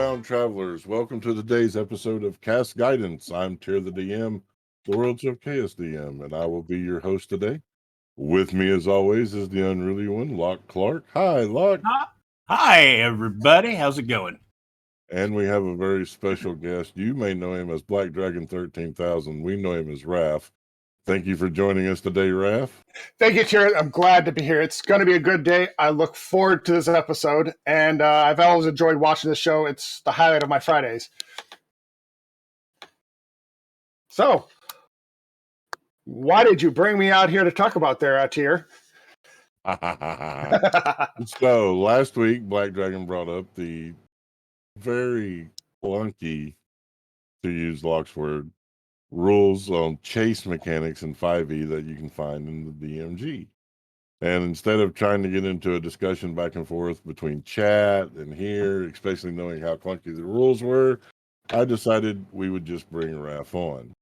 Homebound Travelers, welcome to today's episode of Cast Guidance. I'm Tyr the DM, the Worlds of Chaos DM, and I will be your host today. With me, as always, is the unruly one, Loch Clark. Hi, Loch. Hi, everybody. How's it going? And we have a very special guest. You may know him as Black Dragon 13,000. We know him as Raph. Thank you for joining us today, Raph. Thank you, Tyr. I'm glad to be here. It's going to be a good day. I look forward to this episode, and I've always enjoyed watching this show. It's the highlight of my Fridays. So, why did you bring me out here to talk about there, Tyr? So, last week, Black Dragon brought up the very clunky, to use Loch's word, rules on chase mechanics in 5e that you can find in the DMG. And instead of trying to get into a discussion back and forth between chat and here, especially knowing how clunky the rules were, I decided we would just bring Raph on.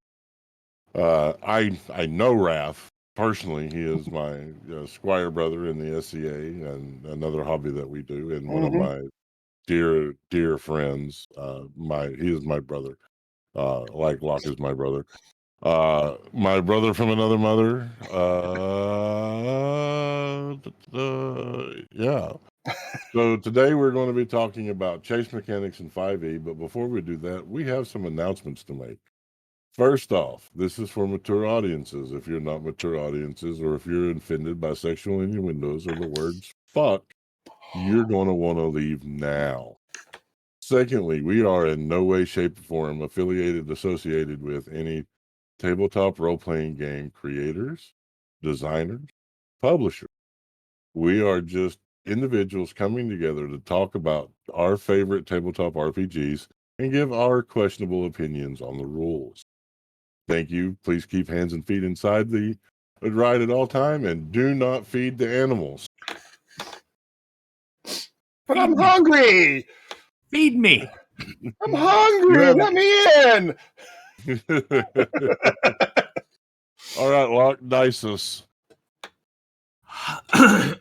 I know Raph personally. He is my squire brother in the SCA and another hobby that we do, and one of my dear friends. He is my brother. Like Locke is my brother. My brother from another mother. Yeah. So today we're going to be talking about chase mechanics in 5e, but before we do that, we have some announcements to make. First off, this is for mature audiences. If you're not mature audiences, or if you're offended by sexual innuendos or the words fuck, you're going to want to leave now. Secondly, we are in no way, shape, or form associated with any tabletop role-playing game creators, designers, publishers. We are just individuals coming together to talk about our favorite tabletop RPGs and give our questionable opinions on the rules. Thank you. Please keep hands and feet inside the ride at all time, and do not feed the animals. But I'm hungry! Feed me. I'm hungry! Let me in! All right, Loch, dice us. Hi,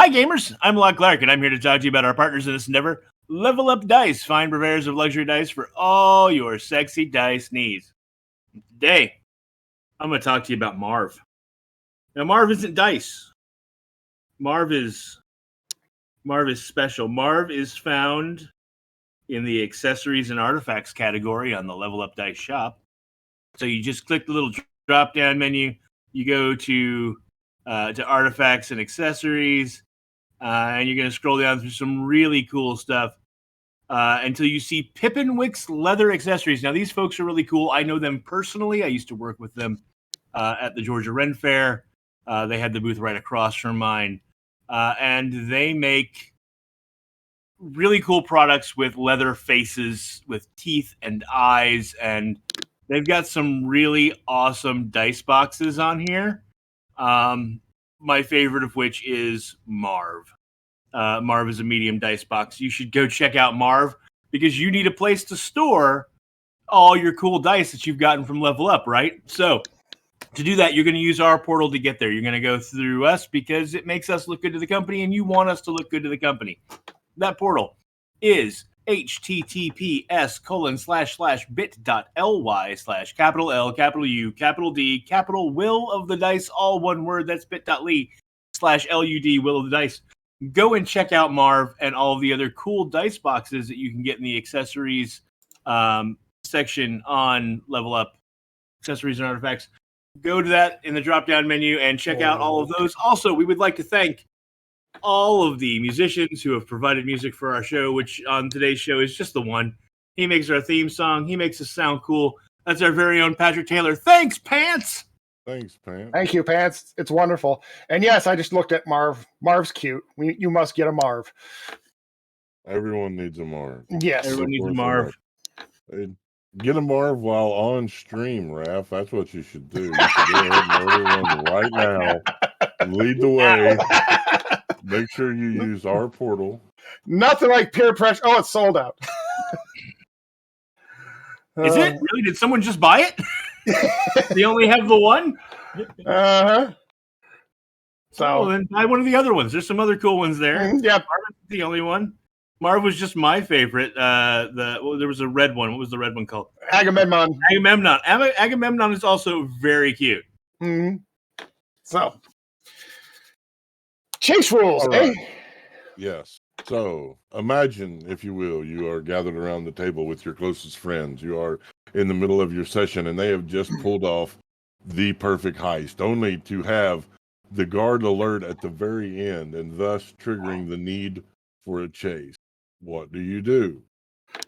gamers. I'm Loch Clark, and I'm here to talk to you about our partners in this endeavor, Level Up Dice, fine purveyors of luxury dice for all your sexy dice needs. Today, I'm going to talk to you about Marv. Now, Marv isn't dice. Marv is special. Marv is found in the accessories and artifacts category on the Level Up Dice shop. So you just click the little drop-down menu. You go to artifacts and accessories, and you're going to scroll down through some really cool stuff until you see Pippenwick's leather accessories. Now, these folks are really cool. I know them personally. I used to work with them at the Georgia Ren Fair. They had the booth right across from mine. And they make really cool products with leather faces, with teeth and eyes, and they've got some really awesome dice boxes on here. My favorite of which is Marv. Marv is a medium dice box. You should go check out Marv because you need a place to store all your cool dice that you've gotten from Level Up, right? So to do that, you're going to use our portal to get there. You're going to go through us because it makes us look good to the company, and you want us to look good to the company. That portal is https://bit.ly/capital L, capital U, capital D, capital Will of the Dice, all one word. That's bit.ly/LUD, Will of the Dice. Go and check out Marv and all of the other cool dice boxes that you can get in the accessories section on Level Up, accessories and artifacts. Go to that in the drop-down menu and check out all of those. Also, we would like to thank all of the musicians who have provided music for our show, which on today's show is just the one. He makes our theme song. He makes us sound cool. That's our very own Patrick Taylor. Thanks, Pants! Thanks, Pants. Thank you, Pants. It's wonderful. And yes, I just looked at Marv. Marv's cute. You must get a Marv. Everyone needs a Marv. Yes. Everyone needs a Marv. Get a Marv while on stream, Raph. That's what you should do. You should go ahead and order one right now. Lead the way. Make sure you use our portal. Nothing like peer pressure. Oh, it's sold out. Is it? Really? Did someone just buy it? They only have the one? Uh-huh. So then buy one of the other ones. There's some other cool ones there. Yep. The only one. Marv was just my favorite. There was a red one. What was the red one called? Agamemnon. Agamemnon is also very cute. Mm-hmm. So, chase rules, All right. eh? Yes. So imagine, if you will, you are gathered around the table with your closest friends. You are in the middle of your session, and they have just pulled off the perfect heist, only to have the guard alert at the very end, and thus triggering the need for a chase. What do you do?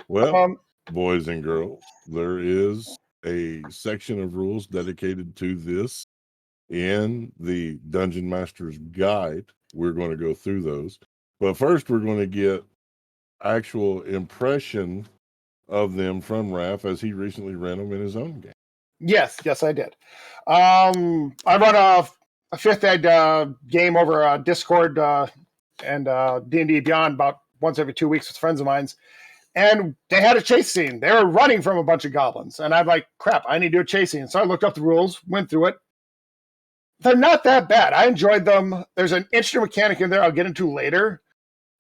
Well, boys and girls, there is a section of rules dedicated to this in the Dungeon Master's Guide. We're going to go through those. But first, we're going to get actual impression of them from Raph, as he recently ran them in his own game. Yes, I did. I run a fifth ed game over Discord and D&D Beyond about once every 2 weeks with friends of mine. And they had a chase scene. They were running from a bunch of goblins. And I'm like, crap, I need to do a chase scene. So I looked up the rules, went through it. They're not that bad. I enjoyed them. There's an interesting mechanic in there I'll get into later.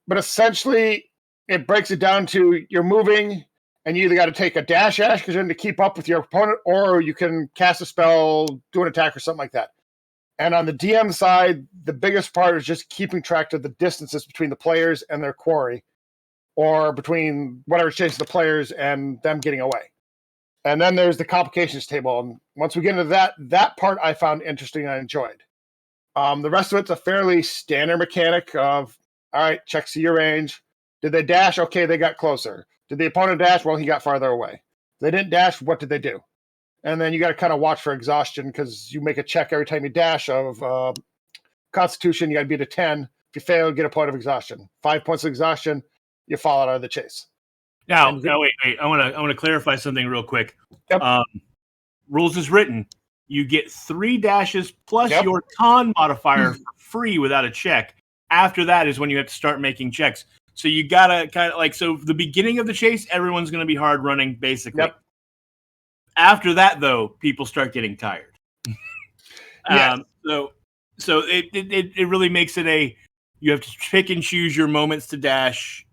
But essentially, it breaks it down to you're moving, and you either got to take a dash action to keep up with your opponent, or you can cast a spell, do an attack, or something like that. And on the DM side, the biggest part is just keeping track of the distances between the players and their quarry, or between whatever's chasing the players and them getting away. And then there's the complications table. And once we get into that part I found interesting and I enjoyed. The rest of it's a fairly standard mechanic of, all right, check see your range. Did they dash? Okay, they got closer. Did the opponent dash? Well, he got farther away. They didn't dash. What did they do? And then you got to kind of watch for exhaustion, because you make a check every time you dash of Constitution. You got to beat a 10. If you fail, get a point of exhaustion. 5 points of exhaustion, you fall out of the chase. Now, wait. I want to clarify something real quick. Yep. Rules is written. You get 3 dashes plus your con modifier for free without a check. After that is when you have to start making checks. So you gotta kind of like, so the beginning of the chase, everyone's going to be hard running basically. Yep. After that, though, people start getting tired. So it really makes it you have to pick and choose your moments to dash,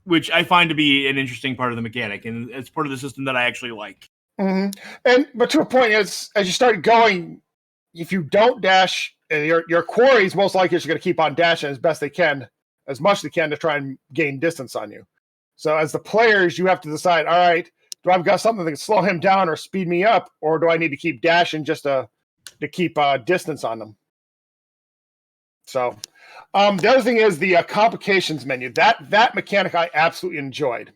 which I find to be an interesting part of the mechanic, and it's part of the system that I actually like. Mm-hmm. But to a point, as you start going, if you don't dash, your quarries most likely are going to keep on dashing as best they can, as much as they can, to try and gain distance on you. So as the players, you have to decide, all right, do I've got something that can slow him down or speed me up, or do I need to keep dashing just to keep distance on them? So the other thing is the complications menu. That mechanic I absolutely enjoyed.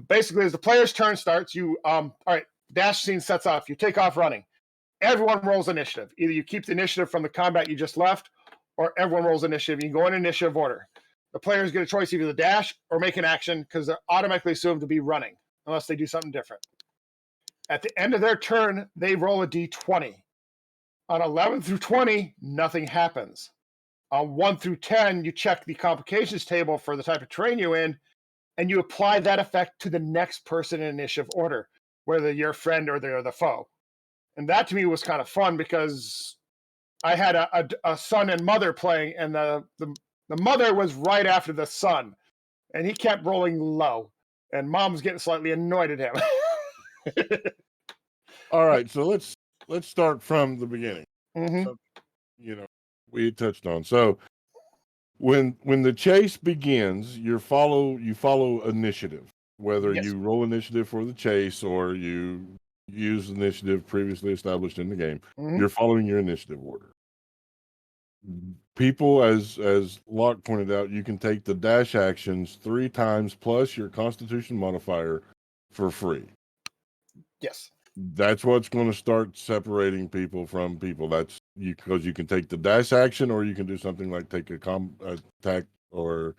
Basically, as the player's turn starts, you all right, dash scene sets off. You take off running. Everyone rolls initiative. Either you keep the initiative from the combat you just left, or everyone rolls initiative. You can go in initiative order. The players get a choice, either the dash or make an action, because they're automatically assumed to be running, unless they do something different. At the end of their turn, they roll a d20. On 11 through 20, nothing happens. On 1 through 10, you check the complications table for the type of terrain you're in, and you apply that effect to the next person in initiative order, whether you're a friend or they're the foe. And that to me was kind of fun, because I had a son and mother playing, and the mother was right after the son, and he kept rolling low, and mom was getting slightly annoyed at him. All right, so let's start from the beginning. Mm-hmm. So, we touched on. So when the chase begins, you follow initiative, whether you roll initiative for the chase or you use initiative previously established in the game. You're following your initiative order. People, as Locke pointed out, you can take the dash actions 3 times plus your Constitution modifier for free. Yes. That's what's going to start separating people from people. That's because you can take the dash action, or you can do something like take a attack or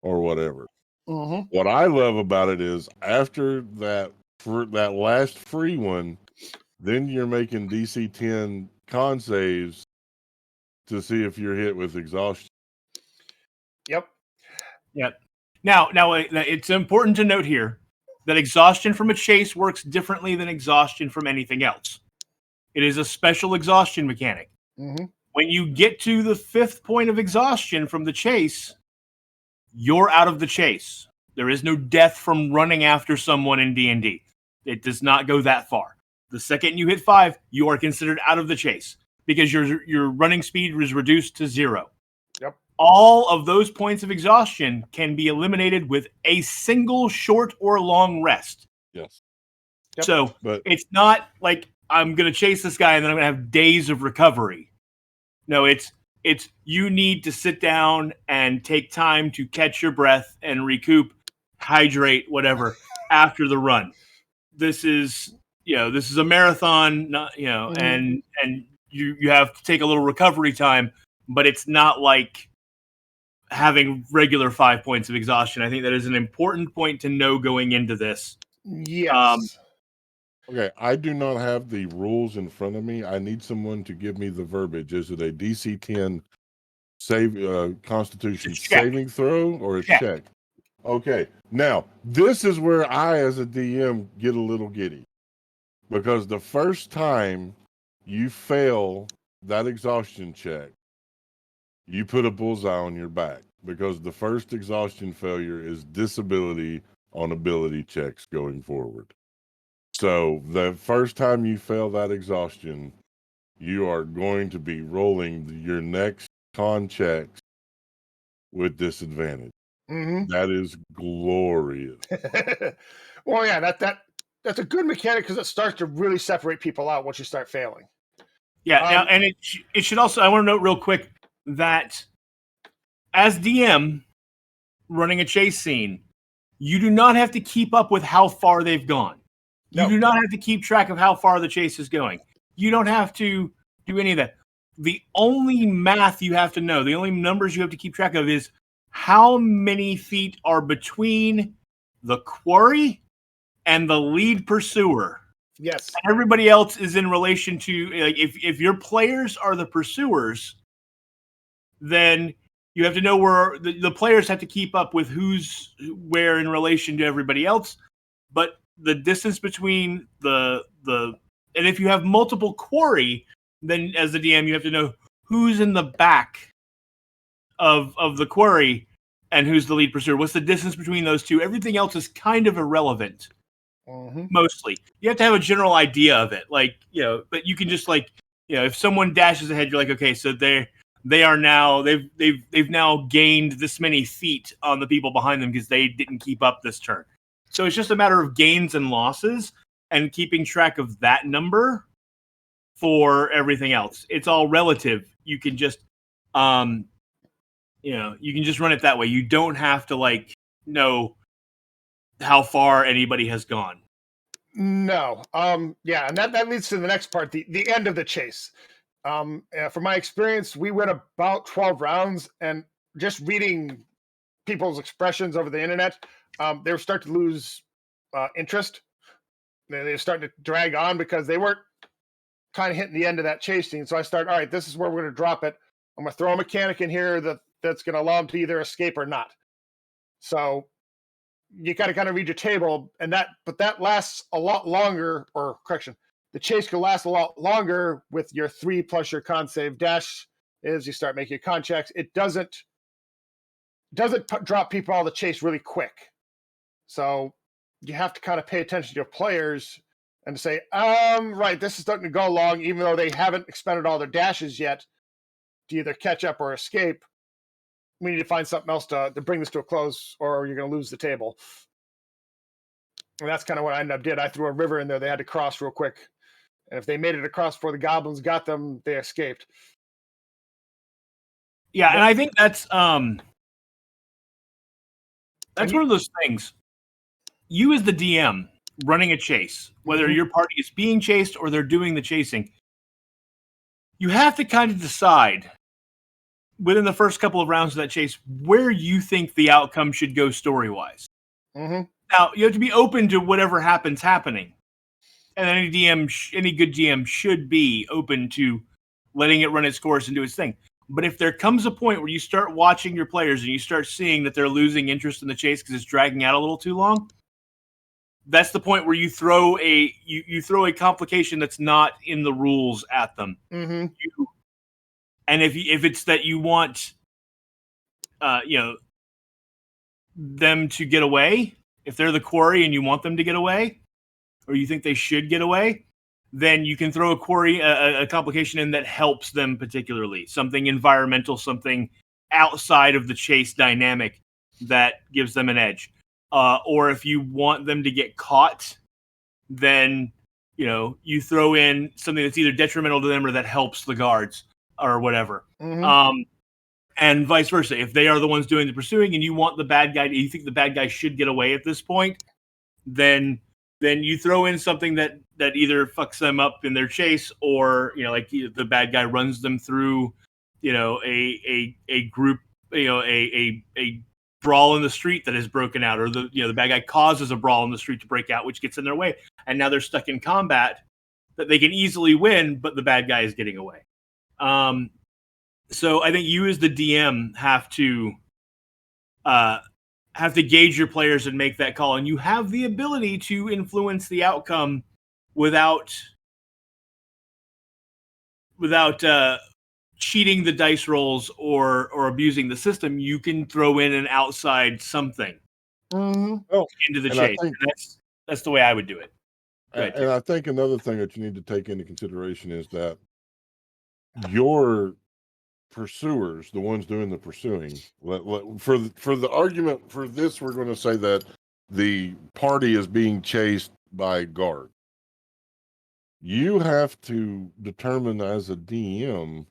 whatever. What I love about it is after that, for that last free one, then you're making DC 10 con saves to see if you're hit with exhaustion. Yep. Now, it's important to note here that exhaustion from a chase works differently than exhaustion from anything else. It is a special exhaustion mechanic. When When you get to the 5th point of exhaustion from the chase, you're out of the chase. There is no death from running after someone in D&D. It does not go that far. The second you hit 5, you are considered out of the chase because your running speed is reduced to 0. Yep. All of those points of exhaustion can be eliminated with a single short or long rest. Yes. Yep. So But it's not like I'm going to chase this guy and then I'm going to have days of recovery. No, it's you need to sit down and take time to catch your breath and recoup, hydrate, whatever, after the run. This is a marathon, not, and you have to take a little recovery time, but it's not like having regular 5 points of exhaustion. I think that is an important point to know going into this. Yes. okay, I do not have the rules in front of me. I need someone to give me the verbiage. Is it a DC 10 Constitution Check. saving throw or a Check. check? Okay, now this is where I, as a DM, get a little giddy because the first time you fail that exhaustion check, you put a bullseye on your back because the first exhaustion failure is disability on ability checks going forward. So the first time you fail that exhaustion, you are going to be rolling your next con checks with disadvantage. Mm-hmm. That is glorious. Well, yeah, that's a good mechanic because it starts to really separate people out once you start failing. Yeah, now, and it should also, I want to note real quick that as DM running a chase scene, you do not have to keep up with how far they've gone. You No. do not have to keep track of how far the chase is going. You don't have to do any of that. The only math you have to know, the only numbers you have to keep track of is how many feet are between the quarry and the lead pursuer. Yes. Everybody else is in relation to, like, if your players are the pursuers, then you have to know where the players have to keep up with who's where in relation to everybody else. But the distance between and if you have multiple quarry, then as the DM, you have to know who's in the back of the quarry and who's the lead pursuer. What's the distance between those two? Everything else is kind of irrelevant. Mm-hmm. Mostly, you have to have a general idea of it, but you can just if someone dashes ahead, you're like, okay, so they've now gained this many feet on the people behind them because they didn't keep up this turn. So it's just a matter of gains and losses and keeping track of that number for everything else. It's all relative. You can just you can just run it that way. You don't have to know how far anybody has gone. No. Yeah, and that leads to the next part, the end of the chase. From my experience, we went about 12 rounds, and just reading people's expressions over the internet, they were starting to lose interest. They were starting to drag on because they weren't kind of hitting the end of that chase scene. So I started, all right, this is where we're going to drop it. I'm going to throw a mechanic in here that's going to allow them to either escape or not. So you got to kind of read your table, but that lasts a lot longer, the chase can last a lot longer with your 3 plus your con save dash as you start making con checks. It doesn't drop people out of the chase really quick. So you have to kind of pay attention to your players and to say, right, this is starting to go long, even though they haven't expended all their dashes yet to either catch up or escape. We need to find something else to bring this to a close, or you're going to lose the table. And that's kind of what I ended up did. I threw a river in there. They had to cross real quick. And if they made it across before the goblins got them, they escaped. Yeah, and I think that's one of those things. You as the DM running a chase, whether your party is being chased or they're doing the chasing, you have to kind of decide within the first couple of rounds of that chase where you think the outcome should go story-wise. Mm-hmm. Now, you have to be open to whatever happens happening. And any good DM should be open to letting it run its course and do its thing. But if there comes a point where you start watching your players and you start seeing that they're losing interest in the chase because it's dragging out a little too long, that's the point where you throw a complication that's not in the rules at them. Mm-hmm. And if it's that you want, them to get away, if they're the quarry and you want them to get away, or you think they should get away, then you can throw a complication in that helps them particularly. Something environmental, something outside of the chase dynamic that gives them an edge. Or if you want them to get caught, then you throw in something that's either detrimental to them or that helps the guards or whatever. Mhm. And vice versa. If they are the ones doing the pursuing and you want the bad guy, you think the bad guy should get away at this point, then you throw in something that either fucks them up in their chase, or like the bad guy runs them through a group, a brawl in the street that has broken out, or the bad guy causes a brawl in the street to break out, which gets in their way, and now they're stuck in combat that they can easily win, but the bad guy is getting away. So I think you as the DM have to gauge your players and make that call, and you have the ability to influence the outcome without cheating the dice rolls or abusing the system. You can throw in an outside something Mhm. into the And I chase. think- And that's the way I would do it. Go ahead, And I think another thing that you need to take into consideration is that your pursuers, the ones doing the pursuing, for the argument for this, we're going to say that the party is being chased by guard. You have to determine as a DM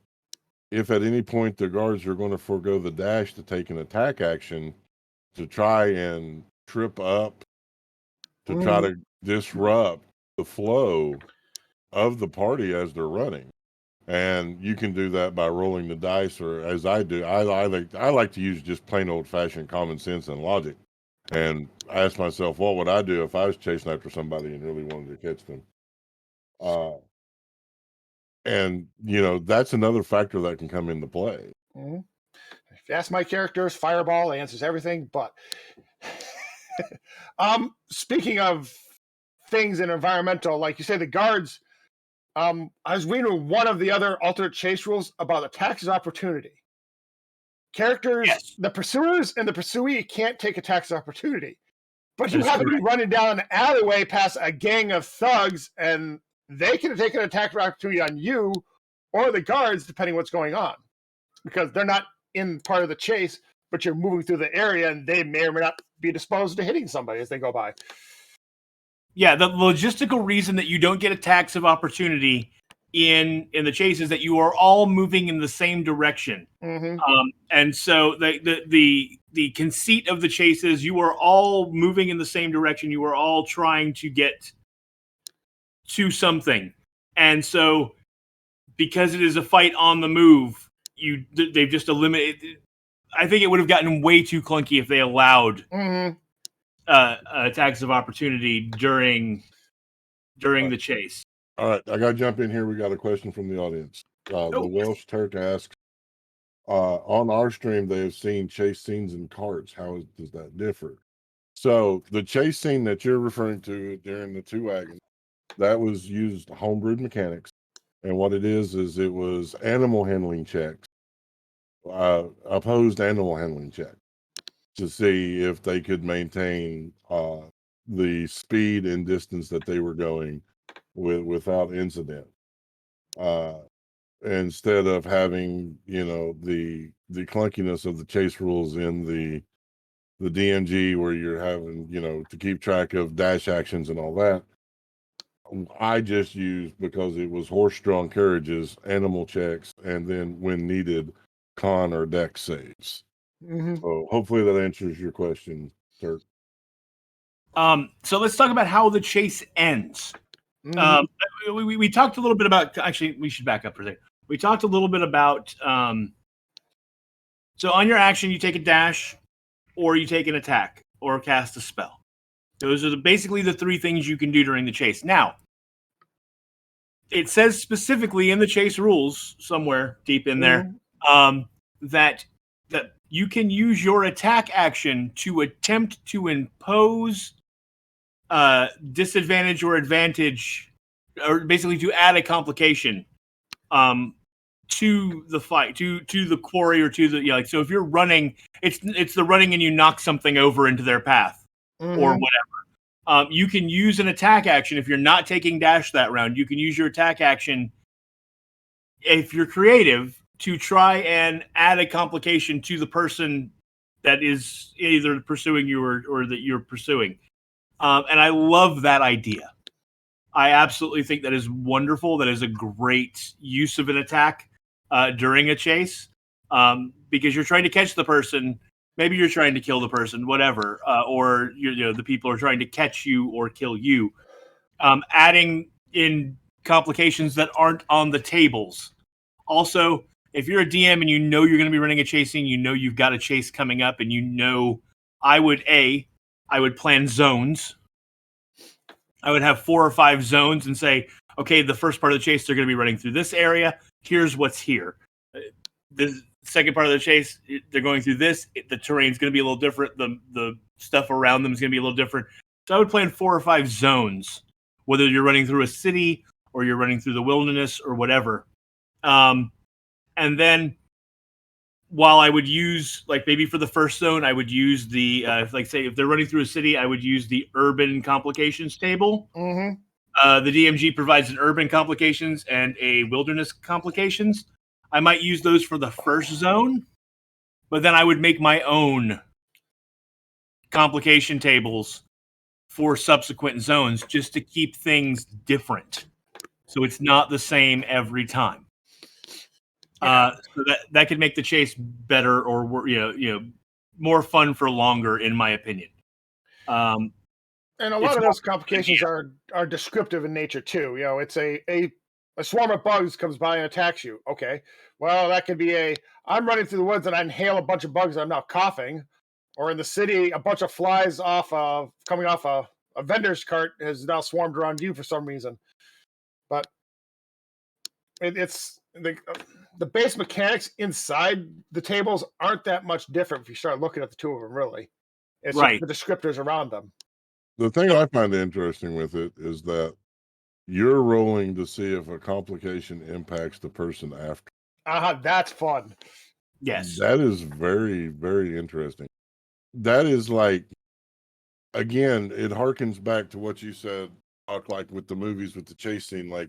if at any point the guards are going to forego the dash to take an attack action to try and trip up, to try to disrupt the flow of the party as they're running. And you can do that by rolling the dice, or as I do, I like to use just plain old fashioned common sense and logic, and ask myself, what would I do if I was chasing after somebody and really wanted to catch them? And that's another factor that can come into play. Mhm. If you ask my characters, Fireball answers everything. But speaking of things in environmental, like you say, the guards. I was reading one of the other alternate chase rules about attacks as opportunity. Characters, Yes. the pursuers and the pursuee can't take attacks as opportunity. But you That is happen to be correct. running down an alleyway past a gang of thugs, and they can take an attack of opportunity on you or the guards, depending what's going on. Because they're not in part of the chase, but you're moving through the area, and they may or may not be disposed to hitting somebody as they go by. Yeah, the logistical reason that you don't get attacks of opportunity in the chase is that you are all moving in the same direction. Mm-hmm. And so the conceit of the chase is you are all moving in the same direction. You are all trying to get to something. And so because it is a fight on the move, they've just eliminated. I think it would have gotten way too clunky if they allowed attacks of opportunity during the chase. All right, I got to jump in here. We got a question from the audience. The Welsh Turk asks, on our stream, they have seen chase scenes in carts. How does that differ? So the chase scene that you're referring to during the 2 wagons, that was used homebrewed mechanics. And what it is it was animal handling checks, opposed animal handling checks, to see if they could maintain the speed and distance that they were going without incident. Instead of having the clunkiness of the chase rules in the DMG, where you're having to keep track of dash actions and all that, I just used, because it was horse-drawn carriages, animal checks, and then when needed, con or dex saves. Mm-hmm. So hopefully that answers your question, sir. So let's talk about how the chase ends. Mm-hmm. We talked a little bit about. Actually, we should back up for a second. We talked a little bit about. So on your action, you take a dash, or you take an attack, or cast a spell. Those are basically the 3 things you can do during the chase. Now, it says specifically in the chase rules, somewhere deep in there, that you can use your attack action to attempt to impose disadvantage or advantage, or basically to add a complication to the fight, to the quarry, or to the like. So if you're running, it's the running and you knock something over into their path or whatever. You can use an attack action if you're not taking dash that round. You can use your attack action if you're creative to try and add a complication to the person that is either pursuing you or that you're pursuing. And I love that idea. I absolutely think that is wonderful. That is a great use of an attack during a chase, because you're trying to catch the person. Maybe you're trying to kill the person, whatever, or the people are trying to catch you or kill you. Adding in complications that aren't on the tables. Also, if you're a DM and you know you're going to be running a chase scene, you know you've got a chase coming up, and you know, I would plan zones. I would have 4 or 5 zones and say, okay, the first part of the chase, they're going to be running through this area. Here's what's here. The second part of the chase, they're going through this. The terrain's going to be a little different. The stuff around them is going to be a little different. So I would plan 4 or 5 zones, whether you're running through a city or you're running through the wilderness or whatever. And then while I would use, like, maybe for the first zone, I would use the, say, if they're running through a city, I would use the urban complications table. Mm-hmm. The DMG provides an urban complications and a wilderness complications. I might use those for the first zone, but then I would make my own complication tables for subsequent zones just to keep things different. So it's not the same every time. So that could make the chase better, or more fun for longer, in my opinion. And a lot of those complications are descriptive in nature too. It's a swarm of bugs comes by and attacks you. Okay, well, that could be I'm running through the woods and I inhale a bunch of bugs and I'm now coughing. Or in the city, a bunch of flies coming off a vendor's cart has now swarmed around you for some reason. But it's the base mechanics inside the tables aren't that much different if you start looking at the two of them, really. It's right. Just the descriptors around them. The thing I find interesting with it is that you're rolling to see if a complication impacts the person after. That's fun. Yes. That is very, very interesting. That is like, again, it harkens back to what you said, like with the movies with the chase scene, like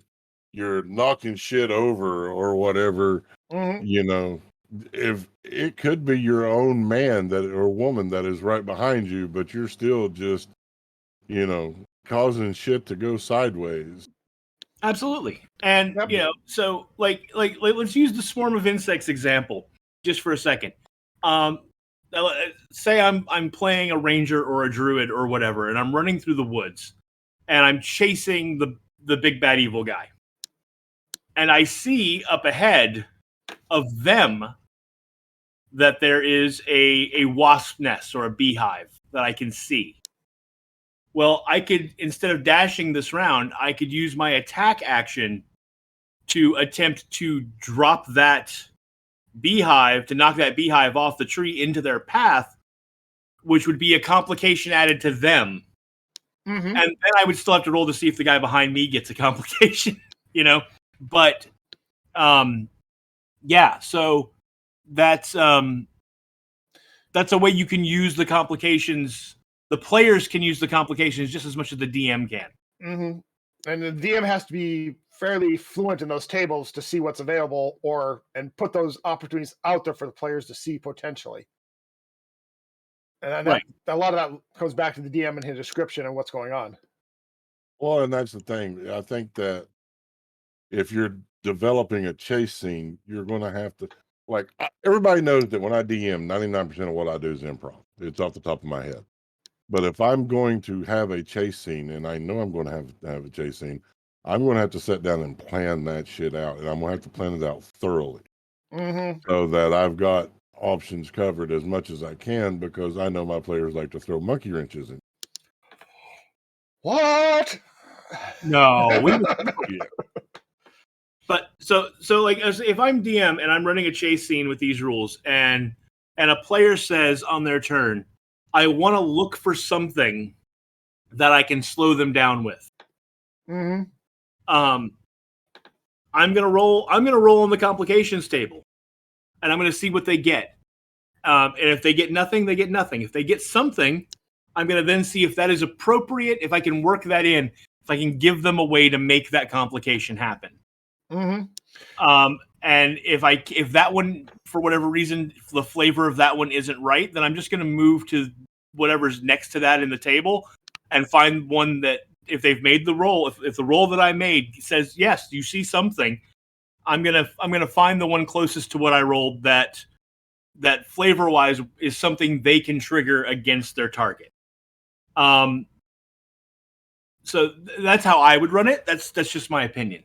you're knocking shit over or whatever. Mm-hmm. If it could be your own man or woman that is right behind you, but you're still just, causing shit to go sideways. Absolutely. And, so like let's use the swarm of insects example just for a second. Say I'm playing a ranger or a druid or whatever, and I'm running through the woods and I'm chasing the big bad evil guy. And I see up ahead of them that there is a wasp nest or a beehive that I can see. Well, I could, instead of dashing this round, I could use my attack action to attempt to drop that beehive, to knock that beehive off the tree into their path, which would be a complication added to them. Mm-hmm. And then I would still have to roll to see if the guy behind me gets a complication, But, so that's a way you can use the complications. The players can use the complications just as much as the DM can. Mm-hmm. And the DM has to be fairly fluent in those tables to see what's available and put those opportunities out there for the players to see potentially. And right. A lot of that comes back to the DM and his description and what's going on. Well, and that's the thing. I think that if you're developing a chase scene, you're going to have to, everybody knows that when I DM, 99% of what I do is improv. It's off the top of my head. But if I'm going to have a chase scene, and I know I'm going to have a chase scene, I'm going to have to sit down and plan that shit out. And I'm going to have to plan it out thoroughly. Mm-hmm. So that I've got options covered as much as I can, because I know my players like to throw monkey wrenches in. What? No. But so if I'm DM and I'm running a chase scene with these rules, and a player says on their turn, I want to look for something that I can slow them down with. Mm-hmm. I'm gonna roll on the complications table, and I'm gonna see what they get. And if they get nothing, they get nothing. If they get something, I'm gonna then see if that is appropriate. If I can work that in, if I can give them a way to make that complication happen. And if that one, for whatever reason, if the flavor of that one isn't right, then I'm just gonna move to whatever's next to that in the table and find one that, if they've made the roll, if the roll that I made says yes, you see something, I'm gonna find the one closest to what I rolled that flavor wise is something they can trigger against their target. So that's how I would run it. That's just my opinion.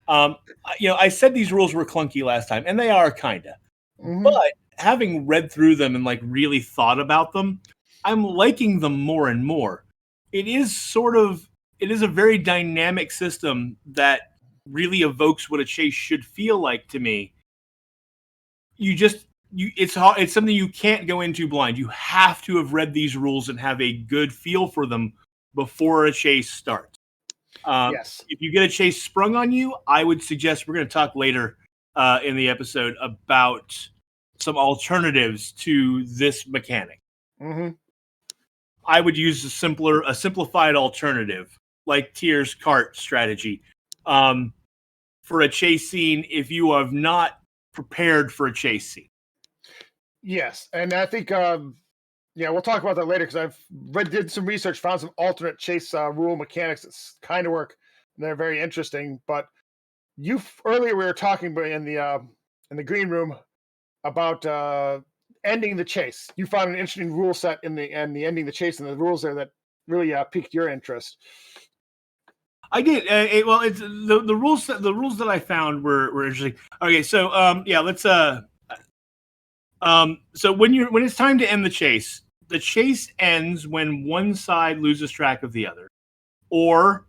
I said these rules were clunky last time, and they are kinda. But having read through them and like really thought about them, I'm liking them more and more. It is a very dynamic system that really evokes what a chase should feel like to me. It's something you can't go into blind. You have to have read these rules and have a good feel for them before a chase starts. Yes. If you get a chase sprung on you, I would suggest, we're going to talk later in the episode about some alternatives to this mechanic. I would use a simplified alternative, like Tyr's cart strategy, for a chase scene if you have not prepared for a chase scene. Yes, and I think we'll talk about that later, because did some research, found some alternate chase rule mechanics that kind of work. And they're very interesting. But earlier we were talking in the green room about ending the chase. You found an interesting rule set in the ending the chase and the rules there that really piqued your interest. I did. It's the rules. The rules that I found were interesting. Okay, so let's. So when it's time to end the chase ends when one side loses track of the other, or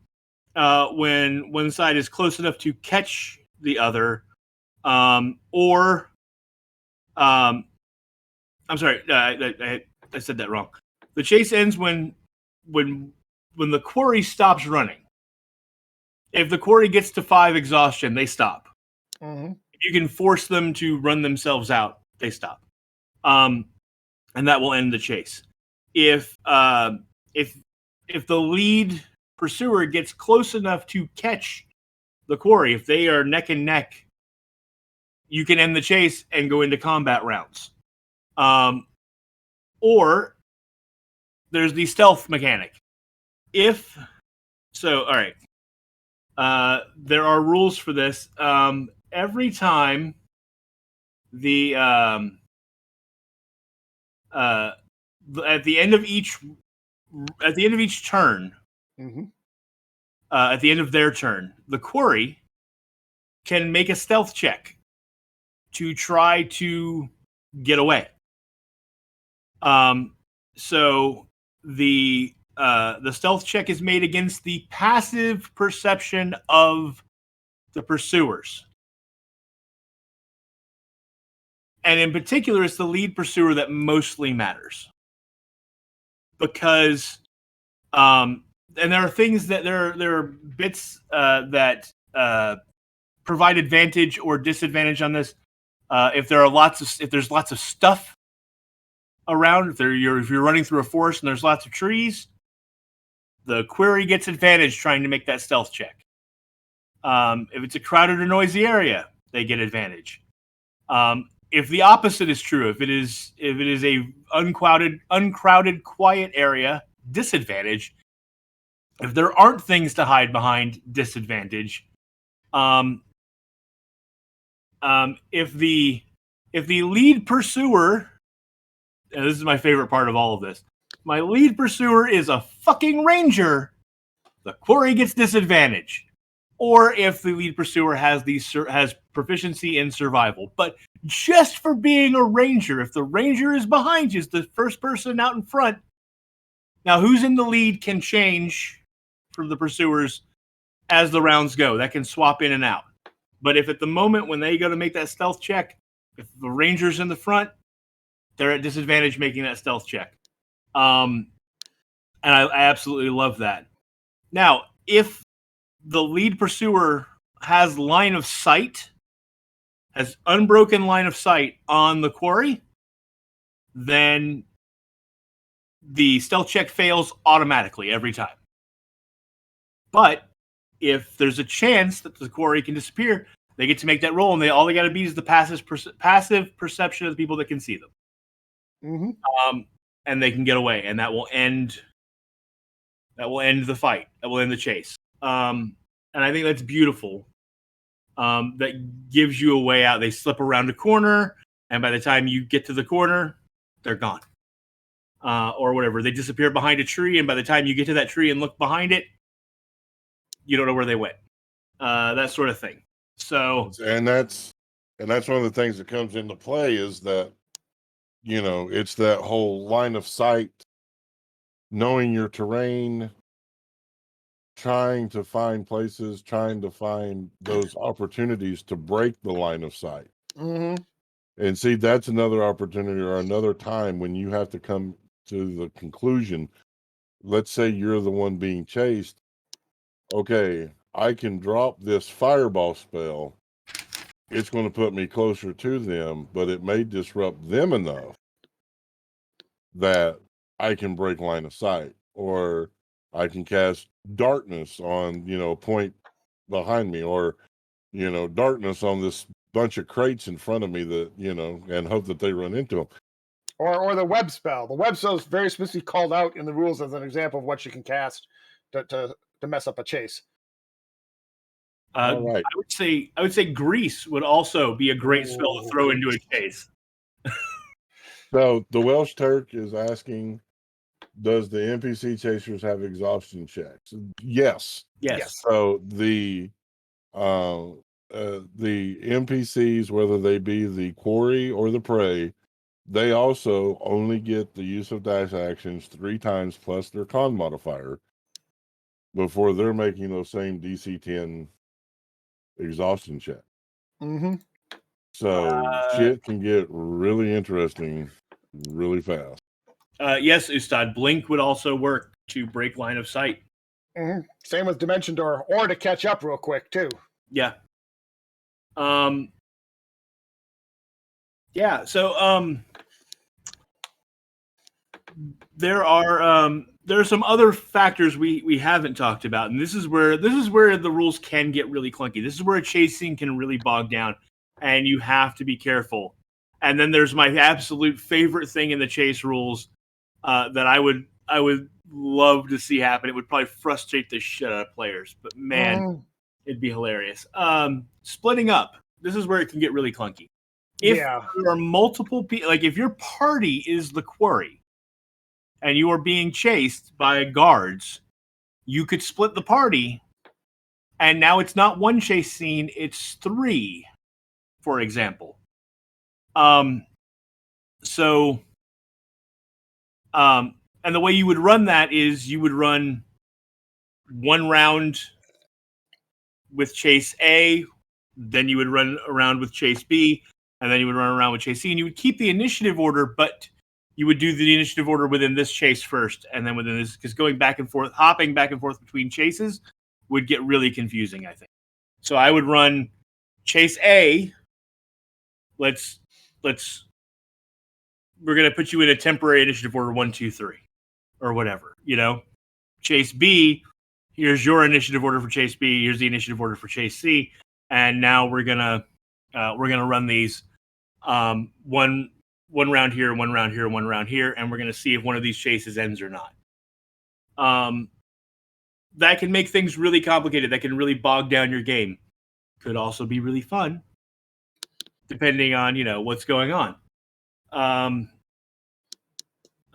when one side is close enough to catch the other, or I'm sorry, I said that wrong. The chase ends when the quarry stops running. If the quarry gets to 5 exhaustion, they stop. If you can force them to run themselves out, they stop. And that will end the chase. If the lead pursuer gets close enough to catch the quarry, if they are neck and neck, you can end the chase and go into combat rounds. Or there's the stealth mechanic. All right. There are rules for this. Every time at the end of each turn, at the end of their turn, the quarry can make a stealth check to try to get away. So the stealth check is made against the passive perception of the pursuers. And in particular, it's the lead pursuer that mostly matters. Because, and there are things that there are bits that provide advantage or disadvantage on this. If there's lots of stuff around, if you're running through a forest and there's lots of trees, the quarry gets advantage trying to make that stealth check. If it's a crowded or noisy area, they get advantage. If the opposite is true, if it is a uncrowded, quiet area, disadvantage. If there aren't things to hide behind, disadvantage. If the lead pursuer, and this is my favorite part of all of this, my lead pursuer is a fucking ranger, the quarry gets disadvantage. Or if the lead pursuer has proficiency in survival. But just for being a ranger, if the ranger is behind you, is the first person out in front. Now, who's in the lead can change from the pursuers as the rounds go. That can swap in and out. But if at the moment when they go to make that stealth check, if the ranger's in the front, they're at disadvantage making that stealth check. And I absolutely love that. Now, if the lead pursuer has line of sight, has unbroken line of sight on the quarry, then the stealth check fails automatically every time. But if there's a chance that the quarry can disappear, they get to make that roll, and all they got to beat is the passive perception of the people that can see them. Mm-hmm. And they can get away, and that will end the fight. That will end the chase. And I think that's beautiful. That gives you a way out. They slip around a corner, and by the time you get to the corner, they're gone. Or whatever. They disappear behind a tree, and by the time you get to that tree and look behind it, you don't know where they went. That sort of thing. So, and that's one of the things that comes into play is that, it's that whole line of sight, knowing your terrain, trying to find places, trying to find those opportunities to break the line of sight. Mm-hmm. And see, that's another opportunity or another time when you have to come to the conclusion. Let's say you're the one being chased. Okay, I can drop this fireball spell. It's going to put me closer to them, but it may disrupt them enough that I can break line of sight, or I can cast darkness on, a point behind me, or, darkness on this bunch of crates in front of me that, and hope that they run into them. Or the web spell. The web spell is very specifically called out in the rules as an example of what you can cast to mess up a chase. All right. I would say grease would also be a great spell to throw into a chase. So the Welsh Turk is asking, does the NPC chasers have exhaustion checks? Yes. So the NPCs, whether they be the quarry or the prey, they also only get the use of dash actions 3 times plus their con modifier before they're making those same DC 10 exhaustion check. Mm-hmm. So shit can get really interesting really fast. Yes, Ustad. Blink would also work to break line of sight. Mm-hmm. Same with Dimension Door, or to catch up real quick too. Yeah. Yeah. So there are some other factors we haven't talked about, and this is where the rules can get really clunky. This is where chasing can really bog down, and you have to be careful. And then there's my absolute favorite thing in the chase rules that I would love to see happen. It would probably frustrate the shit out of players, but man, it'd be hilarious. Splitting up. This is where it can get really clunky. If there are multiple people, like if your party is the quarry and you are being chased by guards, you could split the party, and now it's not one chase scene, it's 3, for example. And the way you would run that is you would run 1 round with chase A, then you would run around with chase B, and then you would run around with chase C, and you would keep the initiative order, but you would do the initiative order within this chase first, and then within this, because going back and forth, hopping back and forth between chases would get really confusing, I think. So I would run chase A. We're going to put you in a temporary initiative order 1, 2, 3, or whatever, Chase B, here's your initiative order for chase B, here's the initiative order for chase C, and now we're gonna run these one round here, 1 round here, 1 round here, and we're gonna see if one of these chases ends or not. That can make things really complicated. That can really bog down your game. Could also be really fun, depending on what's going on.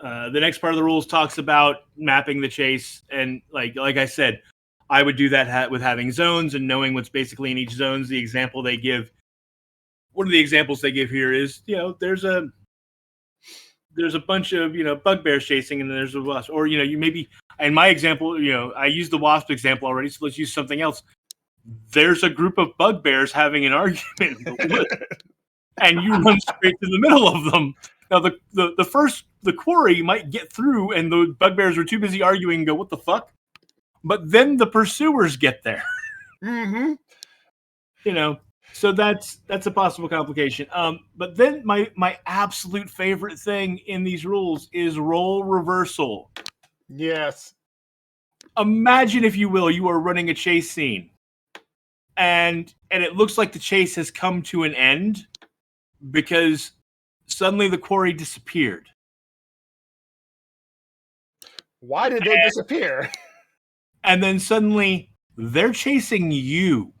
The next part of the rules talks about mapping the chase, and like I said, I would do that with having zones and knowing what's basically in each zone. The example they give, one of the examples they give here is, there's a bunch of bugbears chasing, and then there's a wasp, or you maybe in my example, I used the wasp example already, so let's use something else. There's a group of bugbears having an argument, and you run straight to the middle of them. Now, the quarry might get through, and the bugbears are too busy arguing and go, what the fuck? But then the pursuers get there. Mm-hmm. So that's a possible complication. But then my absolute favorite thing in these rules is role reversal. Yes. Imagine, if you will, you are running a chase scene, and it looks like the chase has come to an end because suddenly the quarry disappeared. Why did they disappear? And then suddenly they're chasing you.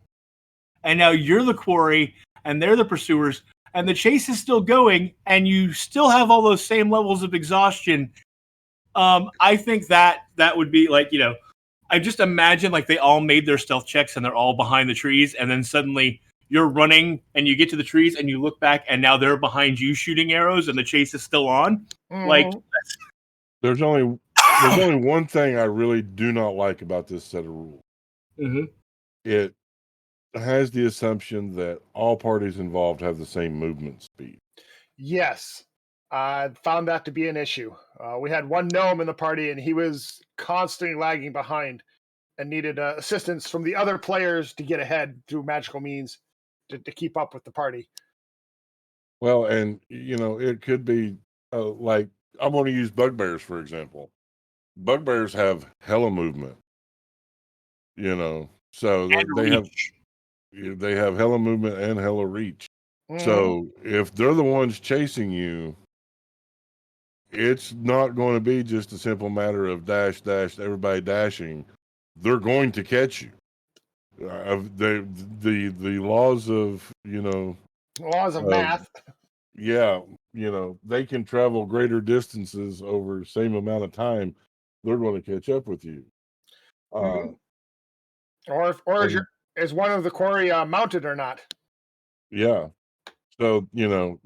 And now you're the quarry and they're the pursuers, and the chase is still going, and you still have all those same levels of exhaustion. I think that would be like, I just imagine like they all made their stealth checks and they're all behind the trees, and then suddenly you're running and you get to the trees and you look back and now they're behind you shooting arrows and the chase is still on. Like, there's only one thing I really do not like about this set of rules. Mm-hmm. It has the assumption that all parties involved have the same movement speed. Yes. I found that to be an issue. We had one gnome in the party, and he was constantly lagging behind and needed assistance from the other players to get ahead through magical means to keep up with the party. Well, and, it could be like, I'm going to use bugbears, for example. Bugbears have hella movement, so they have hella movement and hella reach. So if they're the ones chasing you, it's not going to be just a simple matter of dash, everybody dashing. They're going to catch you. The laws of, laws of math. Yeah, they can travel greater distances over the same amount of time. They're going to catch up with you. Or is one of the quarry mounted or not? Yeah. So,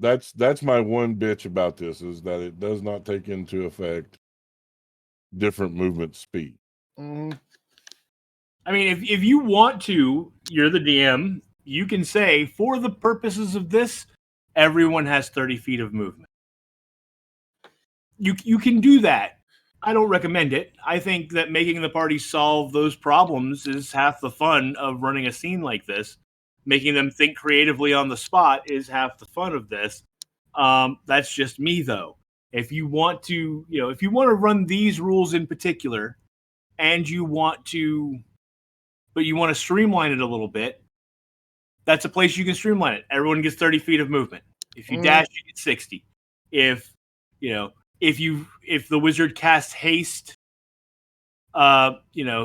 that's my one bitch about this, is that it does not take into effect different movement speed. Mm-hmm. I mean, if you want to, you're the DM, you can say, for the purposes of this, everyone has 30 feet of movement. You can do that. I don't recommend it. I think that making the party solve those problems is half the fun of running a scene like this. Making them think creatively on the spot is half the fun of this. That's just me, though. If you want to, run these rules in particular, and you want to streamline it a little bit, that's a place you can streamline it. Everyone gets 30 feet of movement. If you dash, you get 60. If the wizard casts haste, you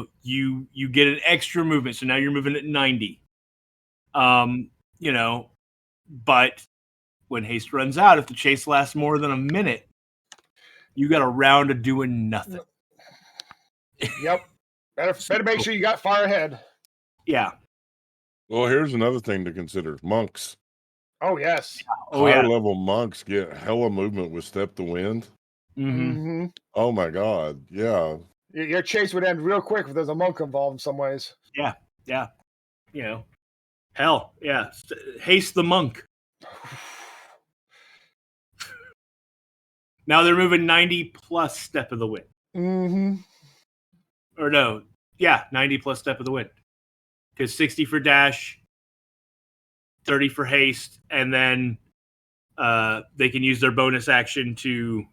get an extra movement. So now you're moving at 90. But when haste runs out, if the chase lasts more than a minute, you got a round of doing nothing. Yep. Better make sure you got far ahead. Yeah. Well, here's another thing to consider. Monks. Oh, yes. Higher level monks get hella movement with Step the Wind. Mm-hmm. Oh, my God. Yeah. Your chase would end real quick if there's a monk involved in some ways. Yeah. Yeah. Hell, yeah. Haste the monk. Now they're moving 90 plus Step of the Wind. Mm-hmm. Or no. Yeah, 90 plus Step of the Wind. Because 60 for dash, 30 for haste, and then they can use their bonus action to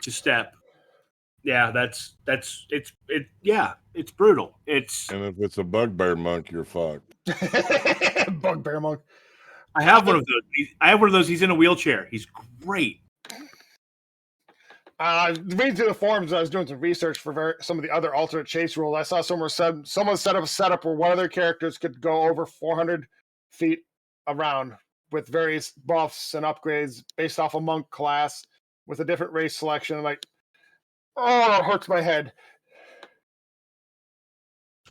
step. Yeah, it's brutal. And if it's a bugbear monk, you're fucked. Bugbear monk. I have one of those. He's in a wheelchair. He's great. Reading through the forums, I was doing some research for some of the other alternate chase rules. I saw someone set up a setup where one of their characters could go over 400 feet around with various buffs and upgrades based off a monk class with a different race selection. Like, oh, it hurts my head.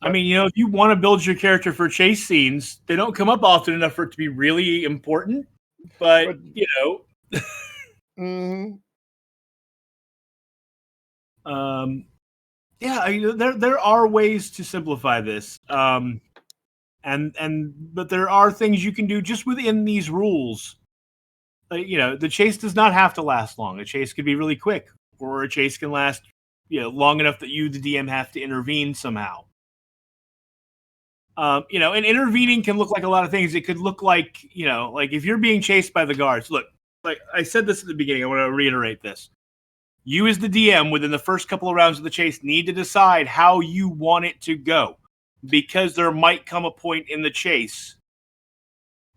I mean, if you want to build your character for chase scenes, they don't come up often enough for it to be really important. But Mm-hmm. There are ways to simplify this. But there are things you can do just within these rules. The chase does not have to last long. A chase could be really quick, or a chase can last, long enough that you, the DM, have to intervene somehow. And intervening can look like a lot of things. It could look like, like if you're being chased by the guards. Look, like I said this at the beginning, I want to reiterate this. You as the DM within the first couple of rounds of the chase need to decide how you want it to go, because there might come a point in the chase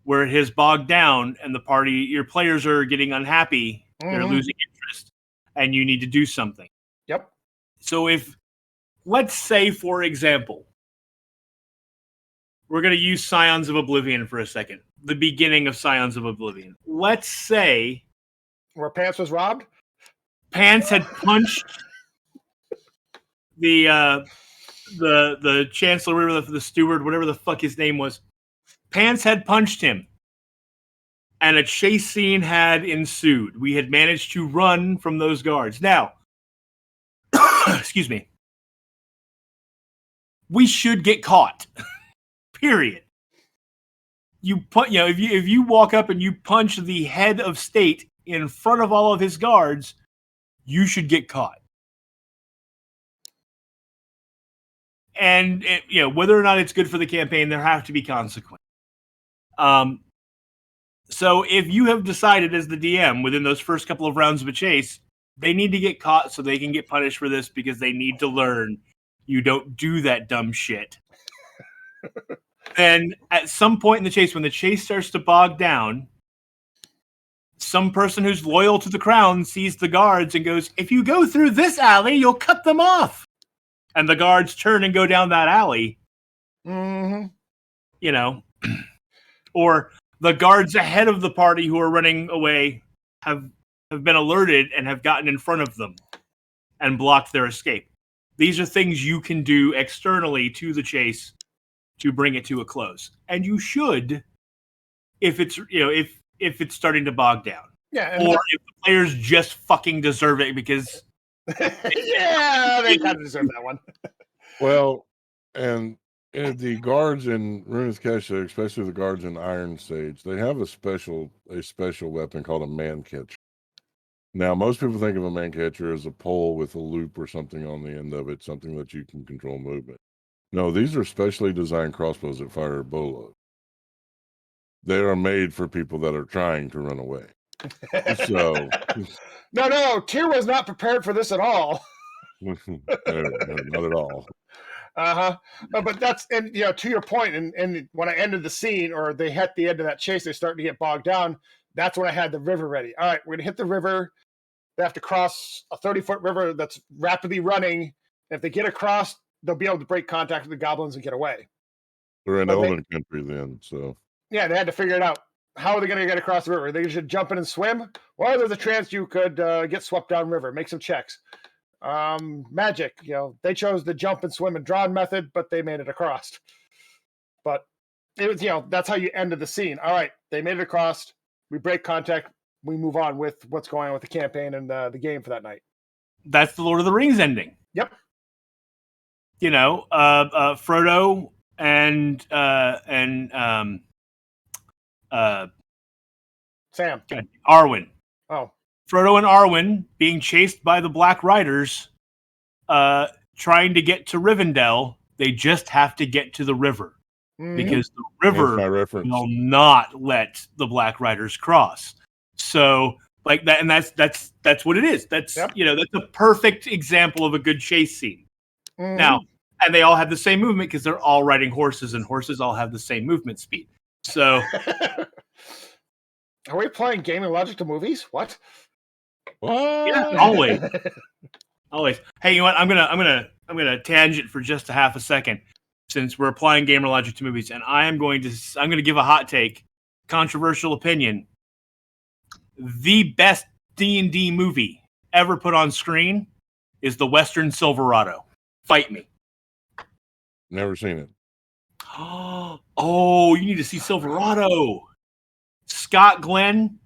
where it has bogged down and your players are getting unhappy. They're losing interest and you need to do something. Yep. So let's say, for example, we're going to use Scions of Oblivion for a second. The beginning of Scions of Oblivion. Let's say where Pants was robbed. Pants had punched the Chancellor, the steward, whatever the fuck his name was. Pants had punched him, and a chase scene had ensued. We had managed to run from those guards. Now, excuse me. We should get caught. Period. If you walk up and you punch the head of state in front of all of his guards, you should get caught. And whether or not it's good for the campaign, there have to be consequences. So if you have decided as the DM within those first couple of rounds of a chase, they need to get caught so they can get punished for this, because they need to learn you don't do that dumb shit. Then at some point in the chase, when the chase starts to bog down, some person who's loyal to the crown sees the guards and goes, if you go through this alley, you'll cut them off. And the guards turn and go down that alley. Mm-hmm. Or the guards ahead of the party who are running away have been alerted and have gotten in front of them and blocked their escape. These are things you can do externally to the chase to bring it to a close. And you should, if it's starting to bog down. Yeah. Or if the players just fucking deserve it because yeah, they kind of deserve that one. Well, and the guards in Ruinous Cache, especially the guards in Iron Sage, they have a special weapon called a man catcher. Now, most people think of a man catcher as a pole with a loop or something on the end of it, something that you can control movement. No, these are specially designed crossbows that fire a bowload. They are made for people that are trying to run away. So, no, Tyr was not prepared for this at all. no, not at all. But that's, and to your point, and when I ended the scene, or they hit the end of that chase, they start to get bogged down. That's when I had the river ready. All right, we're gonna hit the river. They have to cross a 30-foot river that's rapidly running. If they get across, they'll be able to break contact with the goblins and get away. They're in Elven country then, so yeah, they had to figure it out. How are they going to get across the river? They should jump in and swim, or there's a chance you could get swept down river. Make some checks. Magic, they chose the jump and swim and drawn method, but they made it across. But it was, that's how you ended the scene. All right, they made it across. We break contact. We move on with what's going on with the campaign and the game for that night. That's the Lord of the Rings ending. Yep. Frodo and Sam. Arwen. Oh. Frodo and Arwen being chased by the Black Riders, trying to get to Rivendell. They just have to get to the river. Mm-hmm. Because the river will not let the Black Riders cross. So, like that, and that's what it is. That's that's a perfect example of a good chase scene. Mm-hmm. Now, and they all have the same movement because they're all riding horses, and horses all have the same movement speed. So, are we playing gaming logic to movies? What? Yeah, always. Hey, you know what? I'm gonna tangent for just a half a second, since we're applying gamer logic to movies, and I'm going to give a hot take, controversial opinion. The best D&D movie ever put on screen is the Western Silverado. Fight me. Never seen it. Oh, you need to see Silverado. Scott Glenn.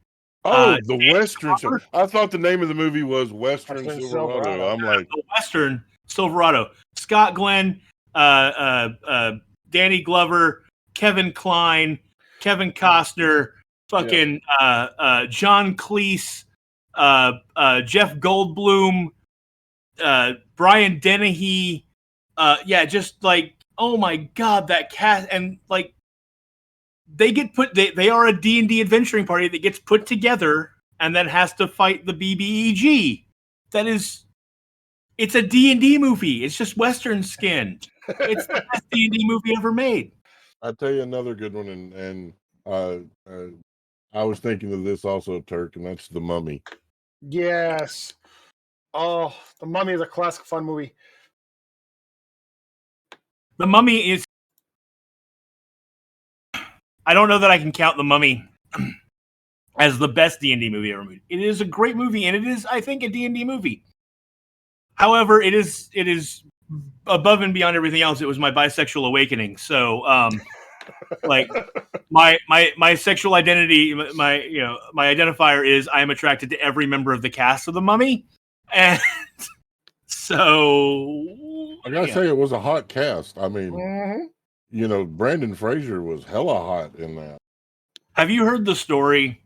Oh, the Western. I thought the name of the movie was Western Silverado. I'm like, the Western Silverado. Scott Glenn, Danny Glover, Kevin Kline, Kevin Costner, fucking John Cleese, Jeff Goldblum, Brian Dennehy. Just like oh my god, that cast, and like they are a D&D adventuring party that gets put together and then has to fight the BBEG. It's a D&D movie. It's just Western skin. It's the best D&D movie ever made. I'll tell you another good one, and I was thinking of this also, Turk, and that's The Mummy. Yes. Oh, The Mummy is a classic fun movie. The Mummy is... I don't know that I can count The Mummy as the best D&D movie ever made. It is a great movie, and it is, I think, a D&D movie. However, it is above and beyond everything else. It was my bisexual awakening. So, like my sexual identity, my identifier is I am attracted to every member of the cast of The Mummy, and so I gotta say, it was a hot cast. I mean, Brandon Fraser was hella hot in that. Have you heard the story?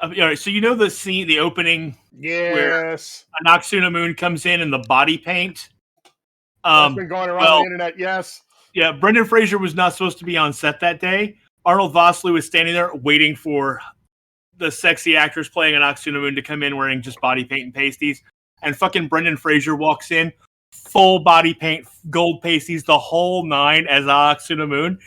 So you know the scene, the opening, yes, where Noxuna Moon comes in the body paint. That's been going around the internet. Yes. Yeah, Brendan Fraser was not supposed to be on set that day. Arnold Vosloo was standing there waiting for the sexy actress playing Noxuna Moon to come in wearing just body paint and pasties. And fucking Brendan Fraser walks in, full body paint, gold pasties, the whole nine as Noxuna Moon.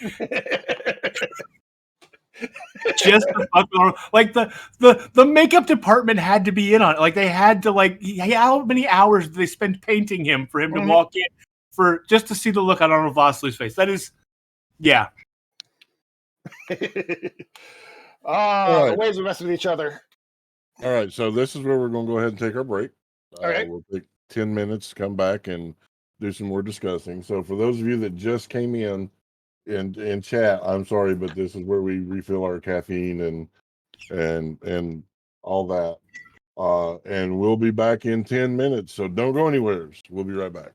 Just to fuck around. Like the makeup department had to be in on it. Like they had to how many hours did they spend painting him for him to walk in for just to see the look on Arnold Vosloo's face? That is, yeah. The ways we mess with each other. All right, so this is where we're going to go ahead and take our break. All right. We'll take 10 minutes to come back and do some more discussing. So for those of you that just came in chat, I'm sorry, but this is where we refill our caffeine and all that. And we'll be back in 10 minutes. So don't go anywhere. We'll be right back.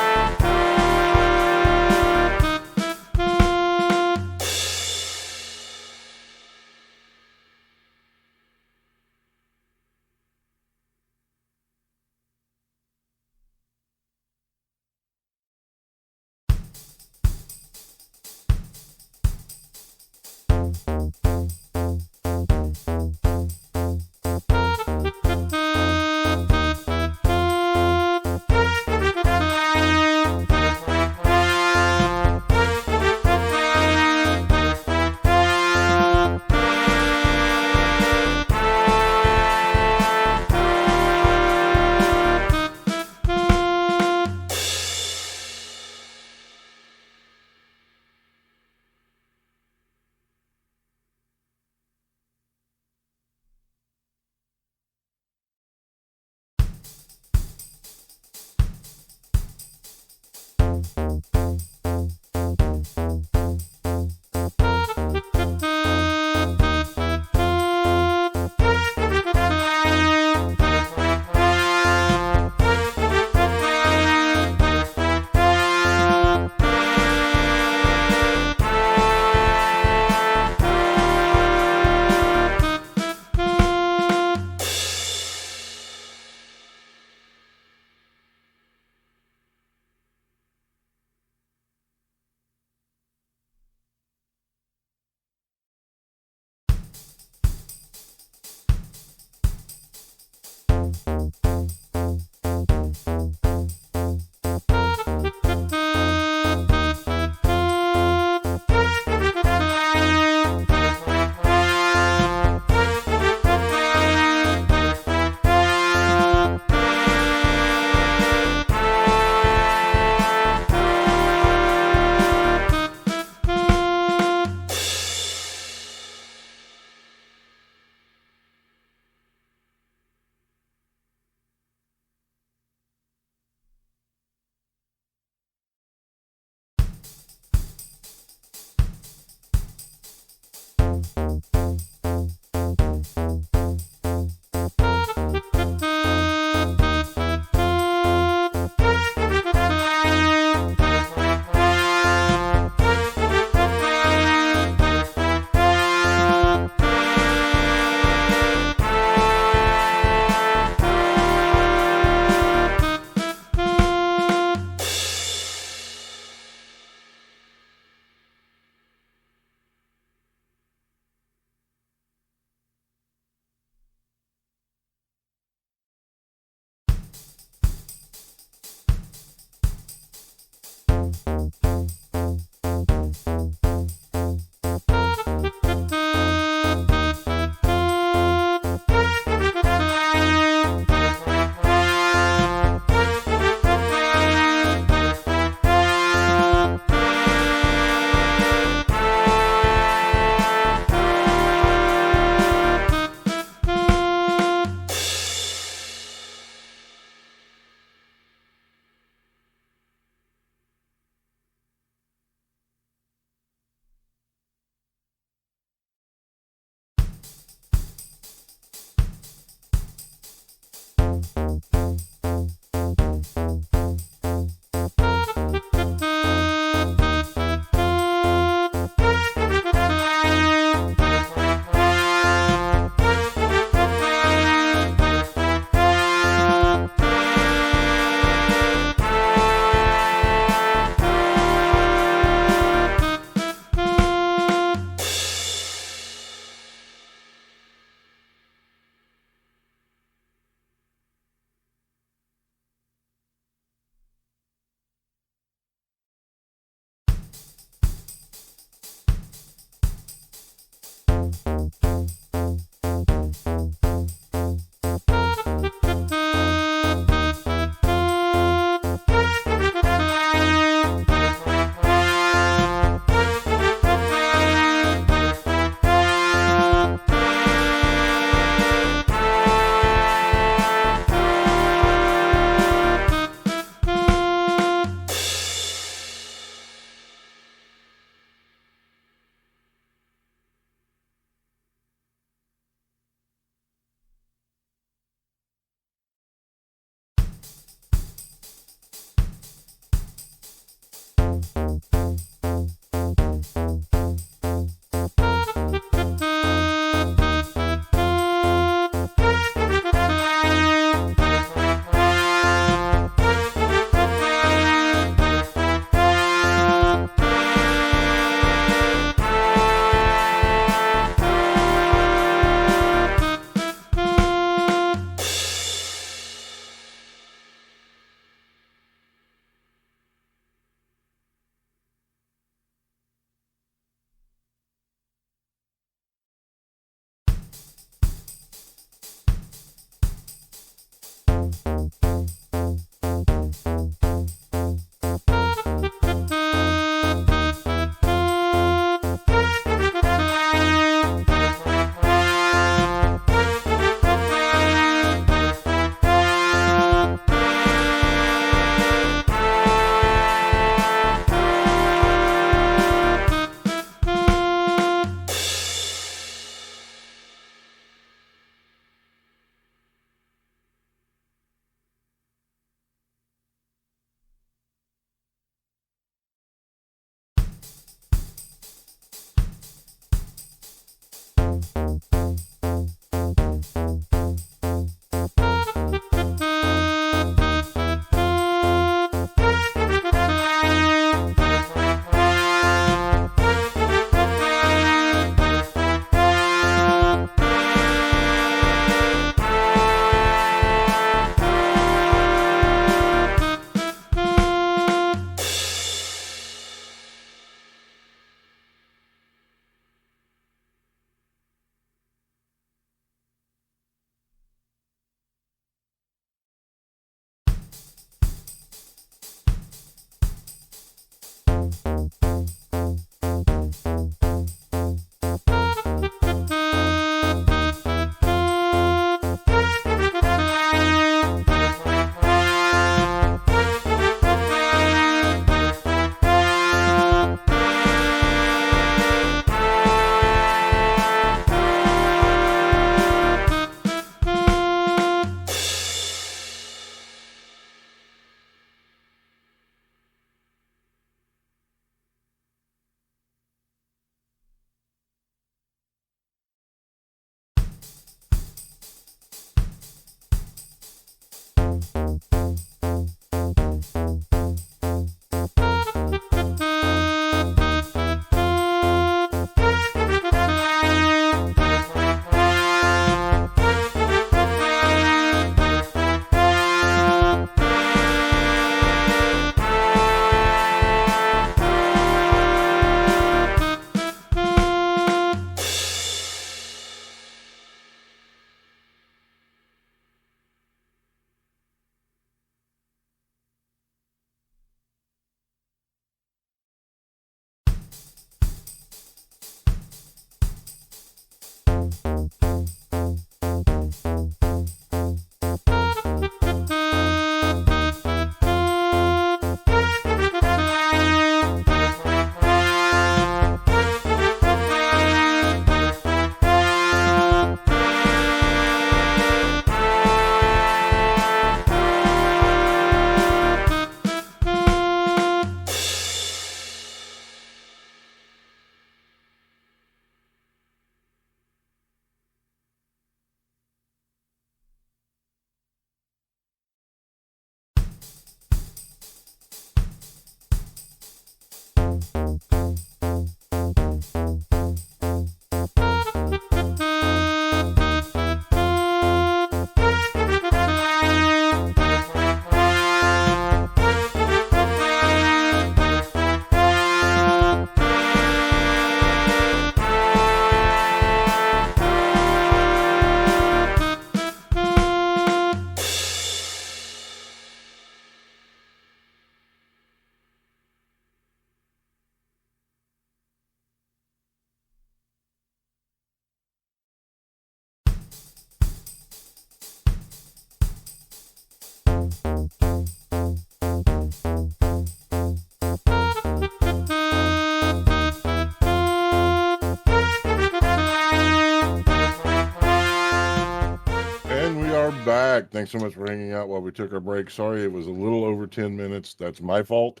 back. Thanks so much for hanging out while we took our break. Sorry, it was a little over 10 minutes. That's my fault.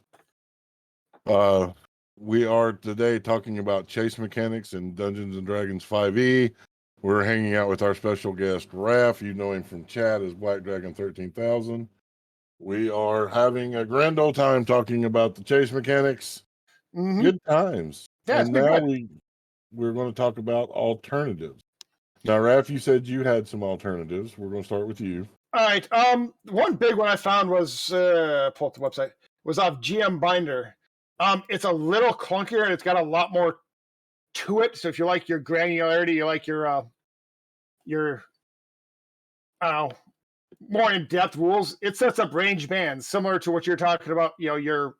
We are today talking about chase mechanics in Dungeons and Dragons 5e. We're hanging out with our special guest, Raph. You know him from chat as Black Dragon 13,000. We are having a grand old time talking about the chase mechanics. Mhm. Good times. Yeah, it's And been now good. we're going to talk about alternatives. Now, Raph, you said you had some alternatives. We're going to start with you. All right. One big one I found was pull up the website, was off GM Binder. It's a little clunkier and it's got a lot more to it. So if you like your granularity, you like your I don't know, more in-depth rules, it sets up range bands similar to what you're talking about, your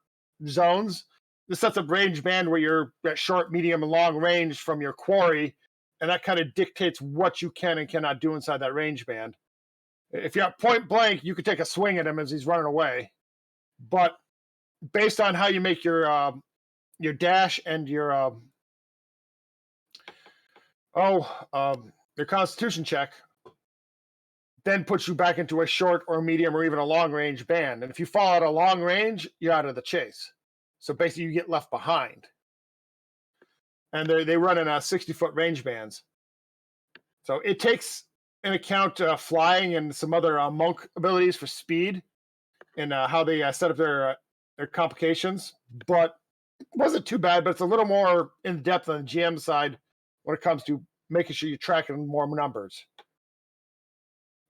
zones. This sets up range band where you're at short, medium, and long range from your quarry, and that kind of dictates what you can and cannot do inside that range band. If you're at point blank, you could take a swing at him as he's running away. But based on how you make your dash and your constitution check, then puts you back into a short or medium or even a long range band. And if you fall out of long range, you're out of the chase. So basically you get left behind. And they run in 60-foot range bands. So it takes in account flying and some other monk abilities for speed and how they set up their complications. But it wasn't too bad, but it's a little more in depth on the GM side when it comes to making sure you're tracking more numbers.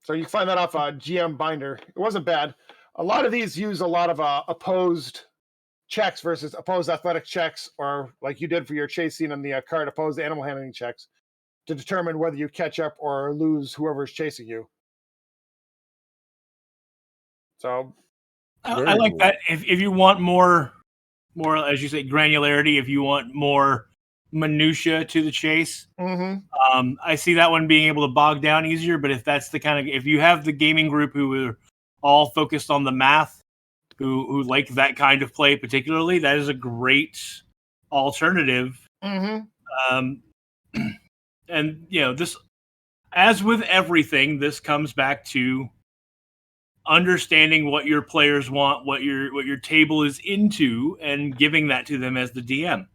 So you can find that off GM Binder. It wasn't bad. A lot of these use a lot of opposed checks versus opposed athletic checks, or like you did for your chase scene on the card, opposed animal handling checks to determine whether you catch up or lose whoever is chasing you. So I like that. If you want more, as you say, granularity, if you want more minutia to the chase, I see that one being able to bog down easier. But if that's if you have the gaming group who are all focused on the math, who like that kind of play particularly, that is a great alternative. And this, as with everything, this comes back to understanding what your players want, what your table is into, and giving that to them as the DM.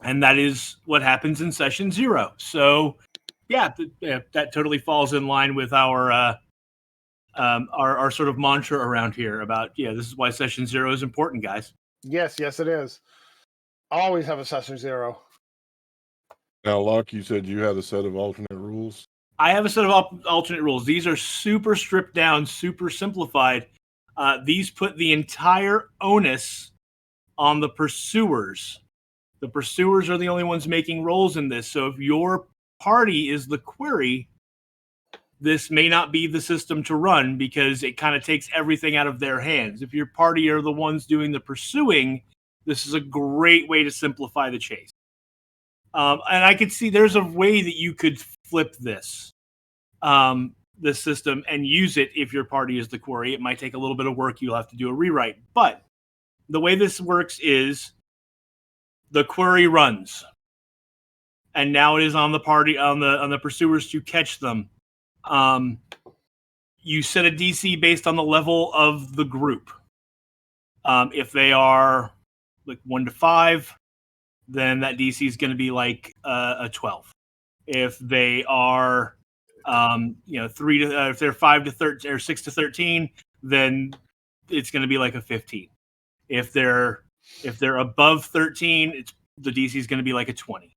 And that is what happens in session 0. So, that totally falls in line with our sort of mantra around here about, this is why session 0 is important, guys. Yes, it is. Always have a session 0. Now, Loch, you said you had a set of alternate rules. I have a set of alternate rules. These are super stripped down, super simplified. These put the entire onus on the pursuers. The pursuers are the only ones making rolls in this. So if your party is the query, this may not be the system to run because it kind of takes everything out of their hands. If your party are the ones doing the pursuing, this is a great way to simplify the chase. And I could see there's a way that you could flip this system and use it if your party is the query. It might take a little bit of work. You'll have to do a rewrite. But the way this works is the query runs, and now it is on the party, on the pursuers to catch them. You set a DC based on the level of the group. If they are like 1 to 5, then that DC is going to be like a 12. If they are 3 to if they're 5 to 13 or 6 to 13, then it's going to be like a 15. If they're above 13, the DC is going to be like a 20.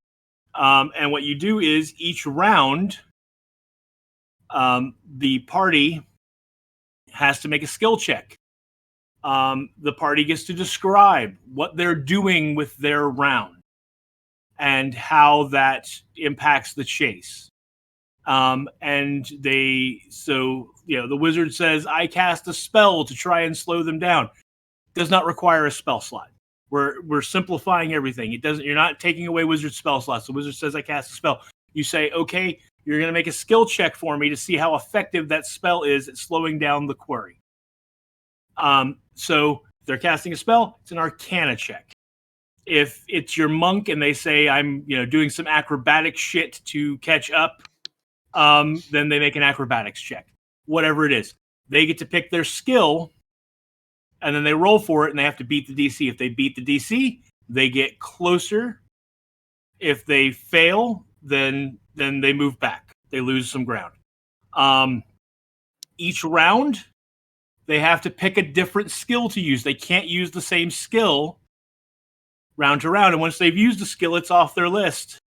And what you do is each round, the party has to make a skill check. The party gets to describe what they're doing with their round and how that impacts the chase. And the wizard says, I cast a spell to try and slow them down. Does not require a spell slot. We're simplifying everything. You're not taking away wizard spell slots. The wizard says, I cast a spell. You say, okay, you're going to make a skill check for me to see how effective that spell is at slowing down the query. So if they're casting a spell, it's an Arcana check. If it's your monk and they say, I'm doing some acrobatic shit to catch up, then they make an acrobatics check. Whatever it is, they get to pick their skill, and then they roll for it, and they have to beat the DC. If they beat the DC, they get closer. If they fail, then they move back. They lose some ground. Each round, they have to pick a different skill to use. They can't use the same skill round to round. And once they've used the skill, it's off their list.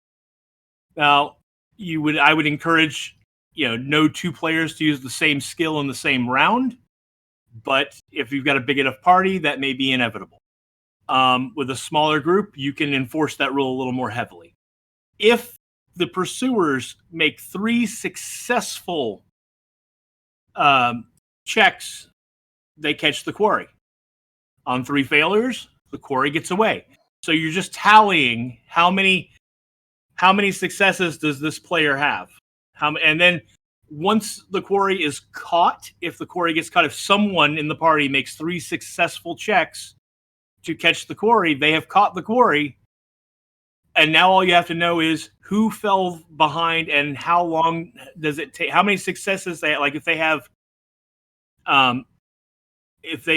Now, I would encourage, no two players to use the same skill in the same round. But if you've got a big enough party, that may be inevitable. With a smaller group, you can enforce that rule a little more heavily. If the pursuers make 3 successful checks, they catch the quarry. On 3 failures, the quarry gets away. So you're just tallying how many successes does this player have. And then once the quarry is caught, if the quarry gets caught, if someone in the party makes 3 successful checks to catch the quarry, they have caught the quarry. And now all you have to know is who fell behind and how long does it take, how many successes they have. Like if they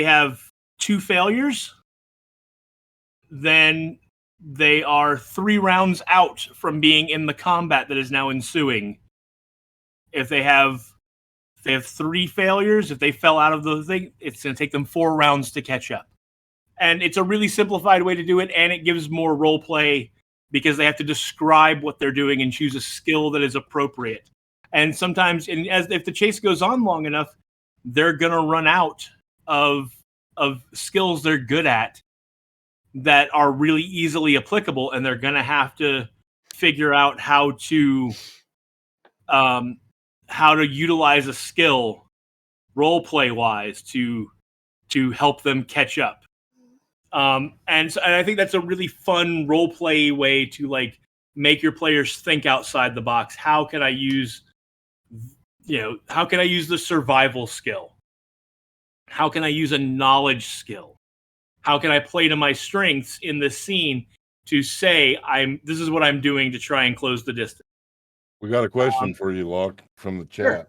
have 2 failures, then they are 3 rounds out from being in the combat that is now ensuing. If they have 3 failures, if they fell out of the thing, it's going to take them 4 rounds to catch up. And it's a really simplified way to do it, and it gives more role play because they have to describe what they're doing and choose a skill that is appropriate. And sometimes, if the chase goes on long enough, they're going to run out of skills they're good at that are really easily applicable, and they're going to have to figure out how to utilize a skill role play wise to help them catch up. And I think that's a really fun role play way to make your players think outside the box. How can I use the survival skill? How can I use a knowledge skill? How can I play to my strengths in this scene to say this is what I'm doing to try and close the distance? We got a question for you, Loch, from the chat. Sure.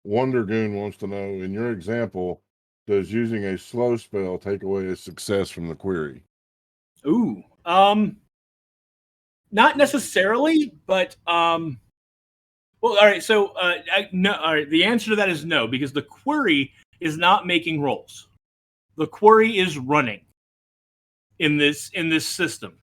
Wonder Goon wants to know, in your example, does using a slow spell take away a success from the query? Ooh. Not necessarily, but well, all right. So no. All right. The answer to that is no, because the query is not making rolls. The query is running in this system,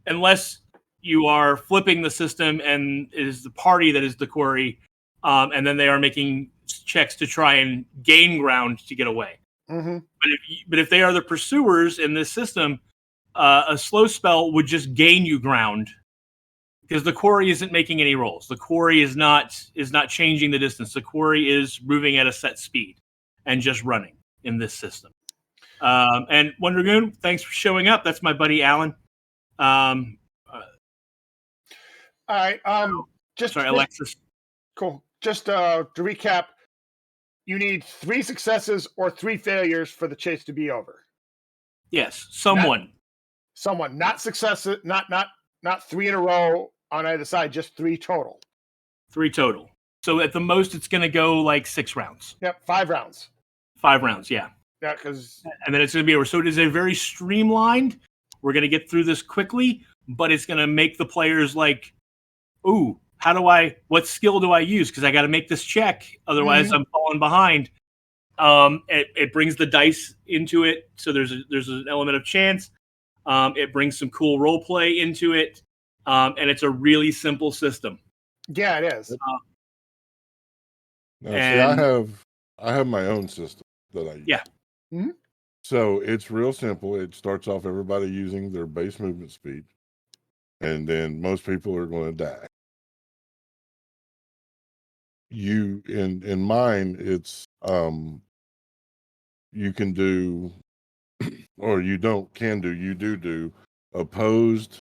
unless you are flipping the system and it is the party that is the query, and then they are making checks to try and gain ground to get away. Mm-hmm. But if they are the pursuers in this system, a slow spell would just gain you ground because the quarry isn't making any rolls. The quarry is not changing the distance. The quarry is moving at a set speed and just running in this system. And Wonder Goon, thanks for showing up. That's my buddy Alan. All right. Alexis. Cool. Just to recap, you need 3 successes or 3 failures for the chase to be over. Yes, someone, not successes, not 3 in a row on either side, just 3 total. 3 total. So at the most, it's going to go 6 rounds. Yep, 5 rounds. 5 rounds, yeah. Yeah, and then it's going to be over. So it is a very streamlined. We're going to get through this quickly, but it's going to make the players ooh, what skill do I use? Because I got to make this check. Otherwise, I'm falling behind. It brings the dice into it. So there's an element of chance. It brings some cool role play into it. And it's a really simple system. Yeah, it is. I have my own system that I use. Yeah. Mm-hmm. So it's real simple. It starts off everybody using their base movement speed. And then most people are going to die. In mine, it's you can do, or you do opposed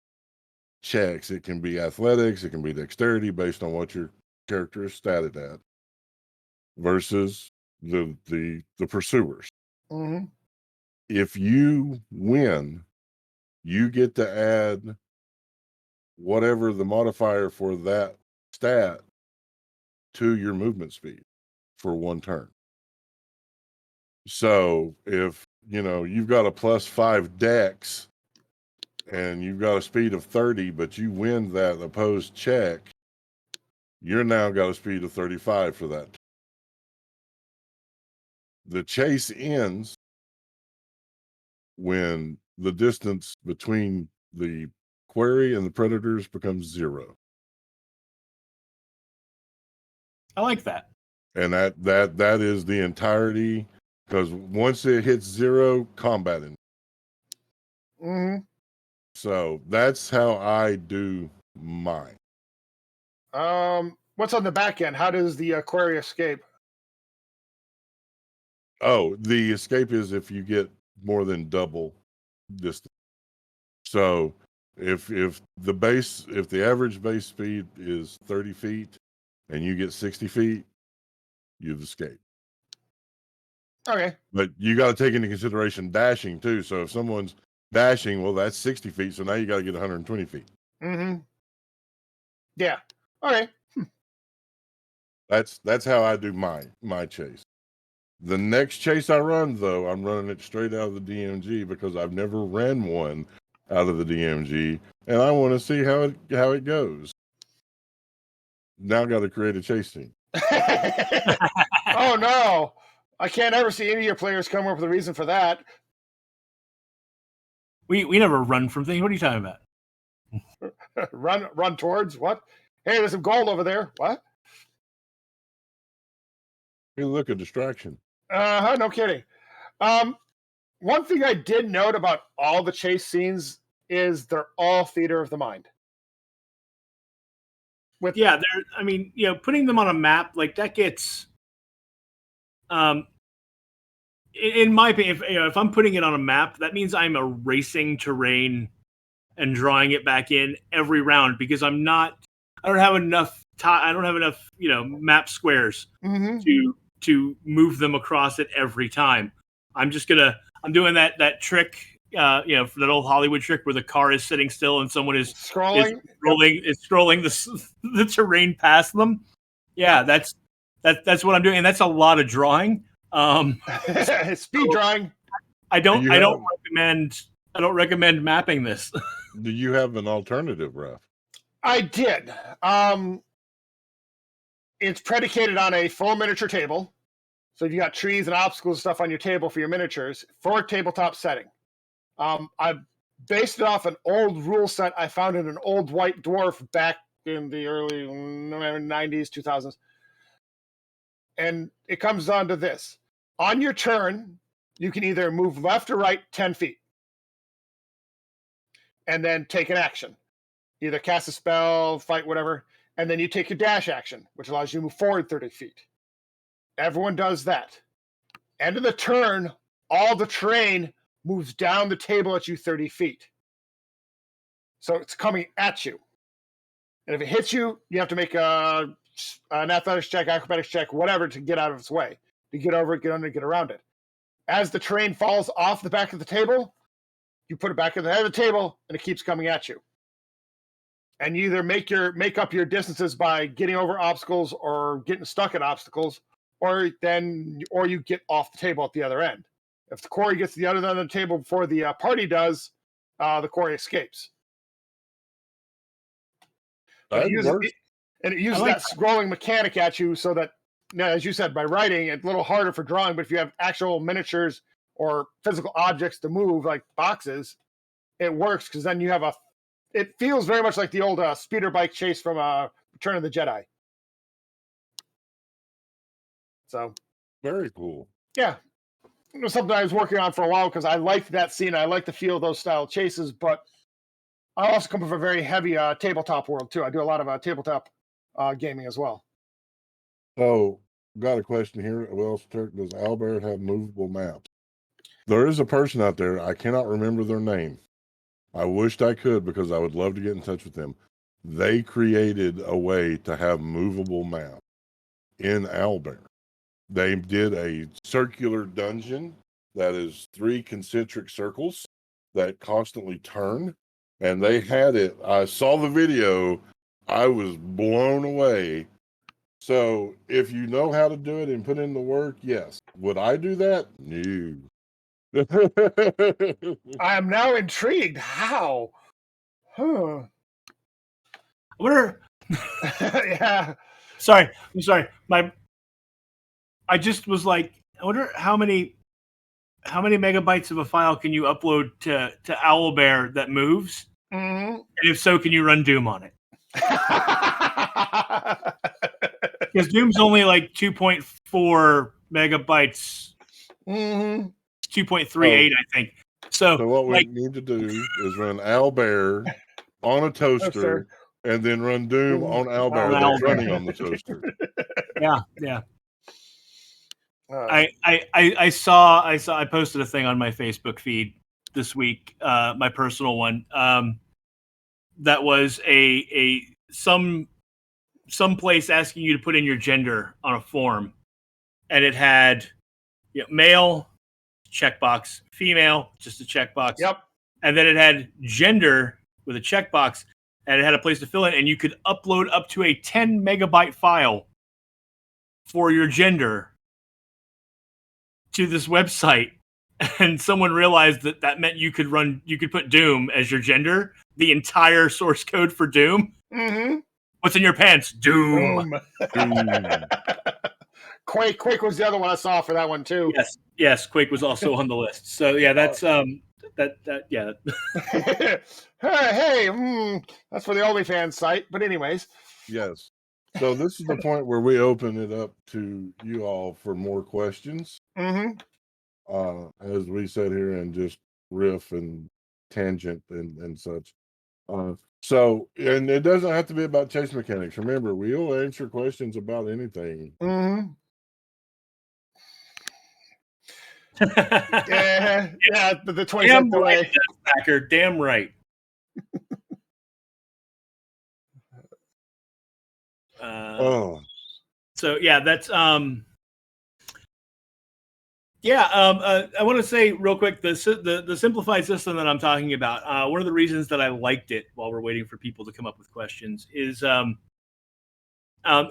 checks. It can be athletics, it can be dexterity based on what your character is statted at versus the pursuers. Mm-hmm. If you win, you get to add whatever the modifier for that stat to your movement speed for one turn. So if you've got a +5 dex and you've got a speed of 30, but you win that opposed check, you're now got a speed of 35 for that. The chase ends when the distance between the quarry and the predators becomes 0. I like that. And that is the entirety, because once it hits 0, combat ends. Mm-hmm. So that's how I do mine. What's on the back end? How does the quarry escape? Oh, the escape is if you get more than double distance. So if the average base speed is 30 feet and you get 60 feet, you've escaped. Okay. But you got to take into consideration dashing too. So if someone's dashing, well, that's 60 feet. So now you got to get 120 feet. Mm-hmm. Yeah. Okay. That's how I do my chase. The next chase I run, though, I'm running it straight out of the DMG because I've never ran one out of the DMG, and I want to see how it goes. Now got to create a chase scene. Oh no! I can't ever see any of your players come up with a reason for that. We never run from things. What are you talking about? run towards what? Hey, there's some gold over there. What? Hey, look, a distraction. No kidding. One thing I did note about all the chase scenes is they're all theater of the mind. Yeah, I mean, putting them on a map like that gets, in my opinion, if I'm putting it on a map, that means I'm erasing terrain and drawing it back in every round because I don't have enough map squares to move them across it every time. I'm doing that trick, for that old Hollywood trick where the car is sitting still and someone is scrolling the terrain past them. Yeah, that's what I'm doing, and that's a lot of drawing. Speed drawing. I don't recommend mapping this. Do you have an alternative, Ref? I did. It's predicated on a full miniature table. So if you got trees and obstacles and stuff on your table for your miniatures, for a tabletop setting. I based it off an old rule set I found in an old white dwarf back in the early 90s, 2000s. And it comes down to this. On your turn, you can either move left or right 10 feet. And then take an action. Either cast a spell, fight, whatever. And then you take your dash action, which allows you to move forward 30 feet. Everyone does that. End of the turn, all the terrain moves down the table at you 30 feet. So it's coming at you. And if it hits you, you have to make an athletics check, acrobatics check, whatever, to get out of its way. To get over it, get under, get around it. As the terrain falls off the back of the table, you put it back in the head of the table, and it keeps coming at you. And you either make up your distances by getting over obstacles or getting stuck at obstacles, or you get off the table at the other end. If the quarry gets to the other end of the table before the party does, the quarry escapes. It uses that scrolling mechanic at you so that, as you said, by writing, it's a little harder for drawing, but if you have actual miniatures or physical objects to move, like boxes, it works because then you have it feels very much like the old speeder bike chase from Return of the Jedi. So very cool. Yeah. It was something I was working on for a while because I liked that scene. I like the feel of those style chases, but I also come from a very heavy tabletop world too. I do a lot of tabletop gaming as well. So, got a question here. Wells Turk, does Albert have movable maps? There is a person out there. I cannot remember their name. I wished I could because I would love to get in touch with them. They created a way to have movable maps in Albert. They did a circular dungeon that is 3 concentric circles that constantly turn. And they had it. I saw the video I was blown away. So if you know how to do it and put in the work, yes. Would I do that? No. I am now intrigued. How? Huh. What are? Yeah. Sorry, I'm sorry. I just was like, I wonder how many megabytes of a file can you upload to Owlbear that moves, Mhm. and if so, can you run Doom on it? Because Doom's only like 2.4 megabytes, Mhm. 2.38, I think. So, So what we like, need to do is run Owlbear on a toaster and then run Doom on Owlbear On that's Owlbear. running on the toaster. yeah. I saw I posted a thing on my Facebook feed this week, my personal one, that was some place asking you to put in your gender on a form, and it had male checkbox, female just a checkbox, Yep. and then it had gender with a checkbox, and it had a place to fill in, and you could upload up to a 10 megabyte file for your gender to this website. And someone realized that meant you could put Doom as your gender, the entire source code for Doom. Mm-hmm. What's in your pants? Doom. Quake was the other one I saw for that one too. Yes, Quake was also on the list. So yeah, that's yeah. hey, that's for the OnlyFans site. But anyways, yes. So this is the point where we open it up to you all for more questions. Mm-hmm. As we sit here and just riff and tangent and such. So, and it doesn't have to be about chase mechanics. Remember, we'll answer questions about anything. Mm-hmm. yeah, the 20-cent delay. Right, Packer, damn right. So yeah, that's I want to say real quick, the simplified system that I'm talking about, one of the reasons that I liked it while we're waiting for people to come up with questions is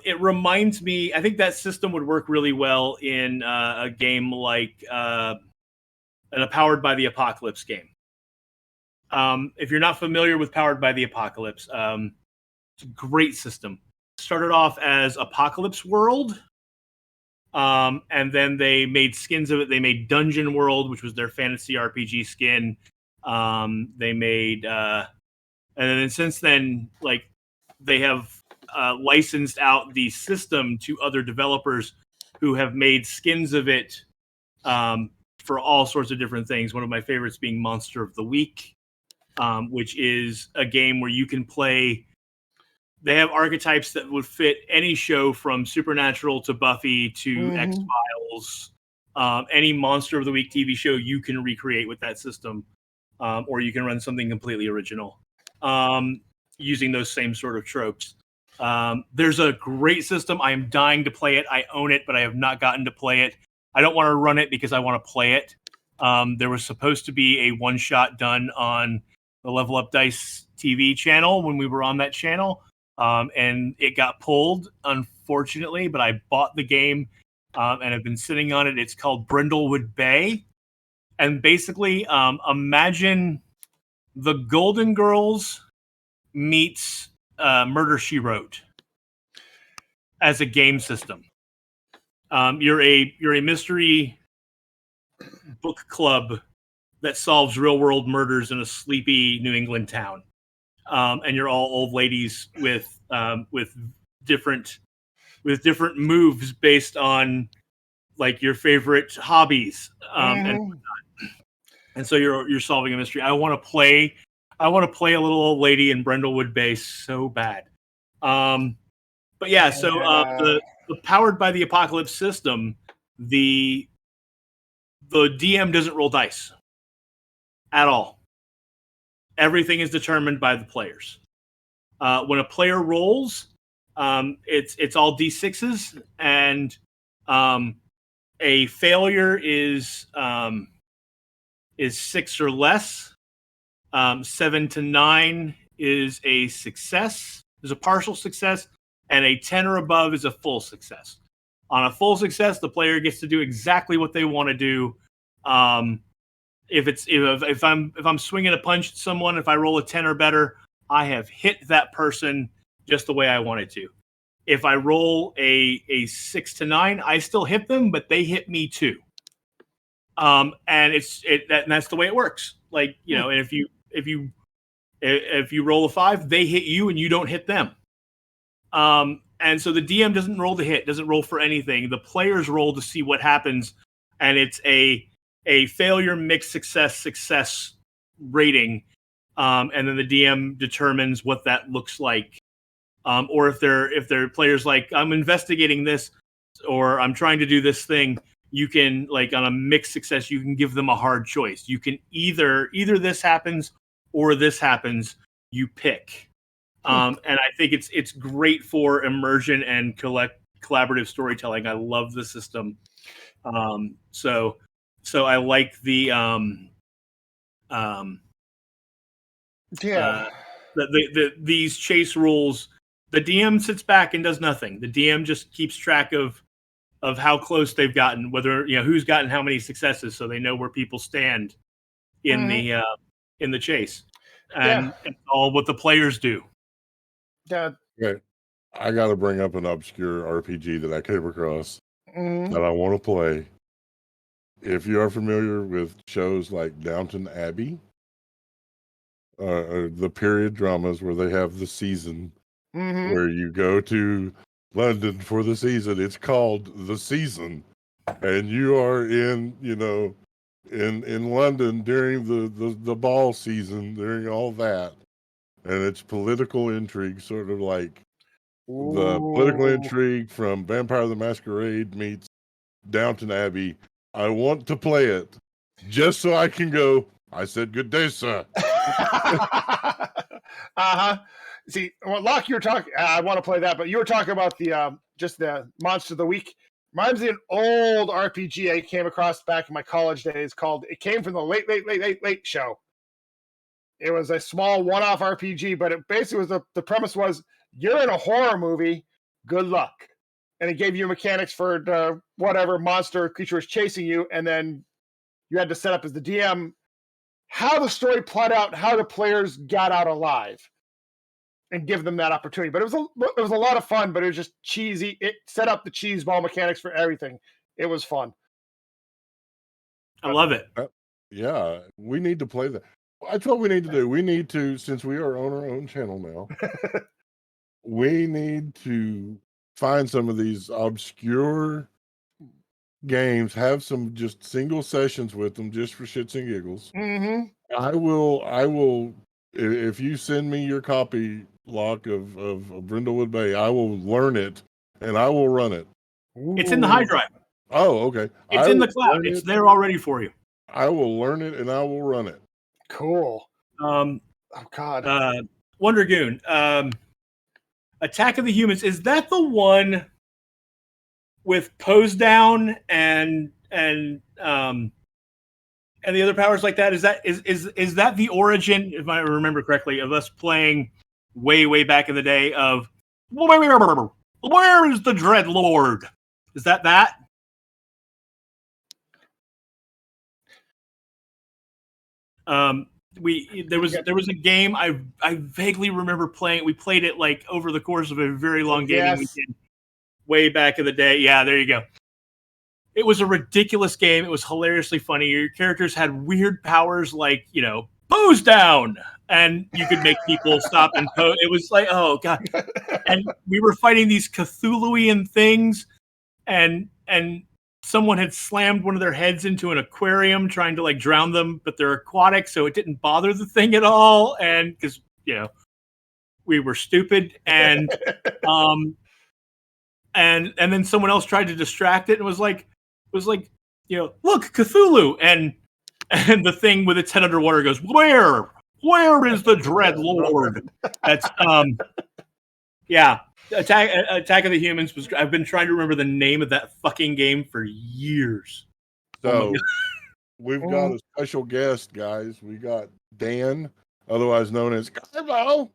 it reminds me, I think that system would work really well in a game like a Powered by the Apocalypse game. If you're not familiar with Powered by the Apocalypse, it's a great system. Started off as Apocalypse World, and then they made skins of it. They made Dungeon World, which was their fantasy RPG skin. They made, and then since then, like, they have licensed out the system to other developers who have made skins of it for all sorts of different things. One of my favorites being Monster of the Week, which is a game where you can play. They have archetypes that would fit any show from Supernatural to Buffy to X-Files. Any Monster of the Week TV show you can recreate with that system, or you can run something completely original using those same sort of tropes. There's a great system. I am dying to play it. I own it, but I have not gotten to play it. I don't want to run it because I want to play it. There was supposed to be a one-shot done on the Level Up Dice TV channel when we were on that channel. And it got pulled, unfortunately, but I bought the game and have been sitting on it. It's called Brindlewood Bay. And basically, imagine the Golden Girls meets Murder, She Wrote as a game system. You're a mystery book club that solves real-world murders in a sleepy New England town. And you're all old ladies with different moves based on like your favorite hobbies and whatnot. And so you're solving a mystery. I want to play a little old lady in Brindlewood Bay so bad. But yeah, so the Powered by the Apocalypse system, the DM doesn't roll dice at all. Everything is determined by the players. When a player rolls, it's all D6s, and a failure is 6 or less. 7 to 9 is a success, is a partial success, and a 10 or above is a full success. On a full success, the player gets to do exactly what they want to do. If I'm swinging a punch at someone, if I roll a 10 or better, I have hit that person just the way I wanted to. If I roll a 6 to 9, I still hit them, but they hit me too. And that's the way it works. Like, you know, and if you roll a 5, they hit you and you don't hit them. And so the DM doesn't roll the hit, doesn't roll for anything. The players roll to see what happens, and it's a failure, mixed success rating. And then the DM determines what that looks like. Or if they're players like, I'm investigating this, or I'm trying to do this thing, you can, like, on a mixed success, you can give them a hard choice. You can either this happens or this happens. You pick. And I think it's great for immersion and collaborative storytelling. I love the system. So I like the these chase rules. The DM sits back and does nothing. The DM just keeps track of how close they've gotten, whether, you know, who's gotten how many successes, so they know where people stand in the chase. And it's all what the players do. Yeah. Okay. I got to bring up an obscure RPG that I came across that I want to play. If you are familiar with shows like Downton Abbey, the period dramas where they have the season where you go to London for the season, it's called The Season, and you are in, you know, in London during the ball season, during all that, and it's political intrigue, sort of like the political intrigue from Vampire the Masquerade meets Downton Abbey. I want to play it just so I can go, I said good day, sir. See, well, Loch, you were talking, I want to play that, but you were talking about the just the Monster of the Week. Reminds me of an old RPG I came across back in my college days called, it came from the Late Show. It was a small one-off RPG, but it basically was the premise was, you're in a horror movie, good luck. And it gave you mechanics for whatever monster or creature was chasing you, and then you had to set up as the DM how the story played out, how the players got out alive, and give them that opportunity. But it was a lot of fun, but it was just cheesy. It set up the cheese ball mechanics for everything. It was fun. I love it. Yeah, we need to play that. That's what we need to do. We need to, since we are on our own channel now, we need to find some of these obscure games, have some just single sessions with them just for shits and giggles. I will, if you send me your copy, Loch, of Brindlewood Bay, I will learn it and I will run it. It's in the high drive. Oh, okay. It's in the cloud. It's there already for you. I will learn it and I will run it. Cool. Oh God. Wonder Goon. Attack of the Humans. Is that the one with Pose Down and the other powers like that? Is that the origin, if I remember correctly, of us playing way back in the day of where is the Dread Lord? Is that? There was a game I vaguely remember playing. We played it like over the course of a very long gaming weekend way back in the day. Yeah, there you go. It was a ridiculous game. It was hilariously funny. Your characters had weird powers like, you know, pose down, and you could make people stop and pose. It was like, oh God. And we were fighting these Cthulhuian things, and someone had slammed one of their heads into an aquarium trying to like drown them, but they're aquatic, so it didn't bother the thing at all. And because, you know, we were stupid, and and then someone else tried to distract it and was like, you know, look, Cthulhu, and the thing with its head underwater goes, where is the Dread Lord? That's yeah. Attack of the Humans was. I've been trying to remember the name of that fucking game for years. So we've got a special guest, guys. We got Dan, otherwise known as Garbo.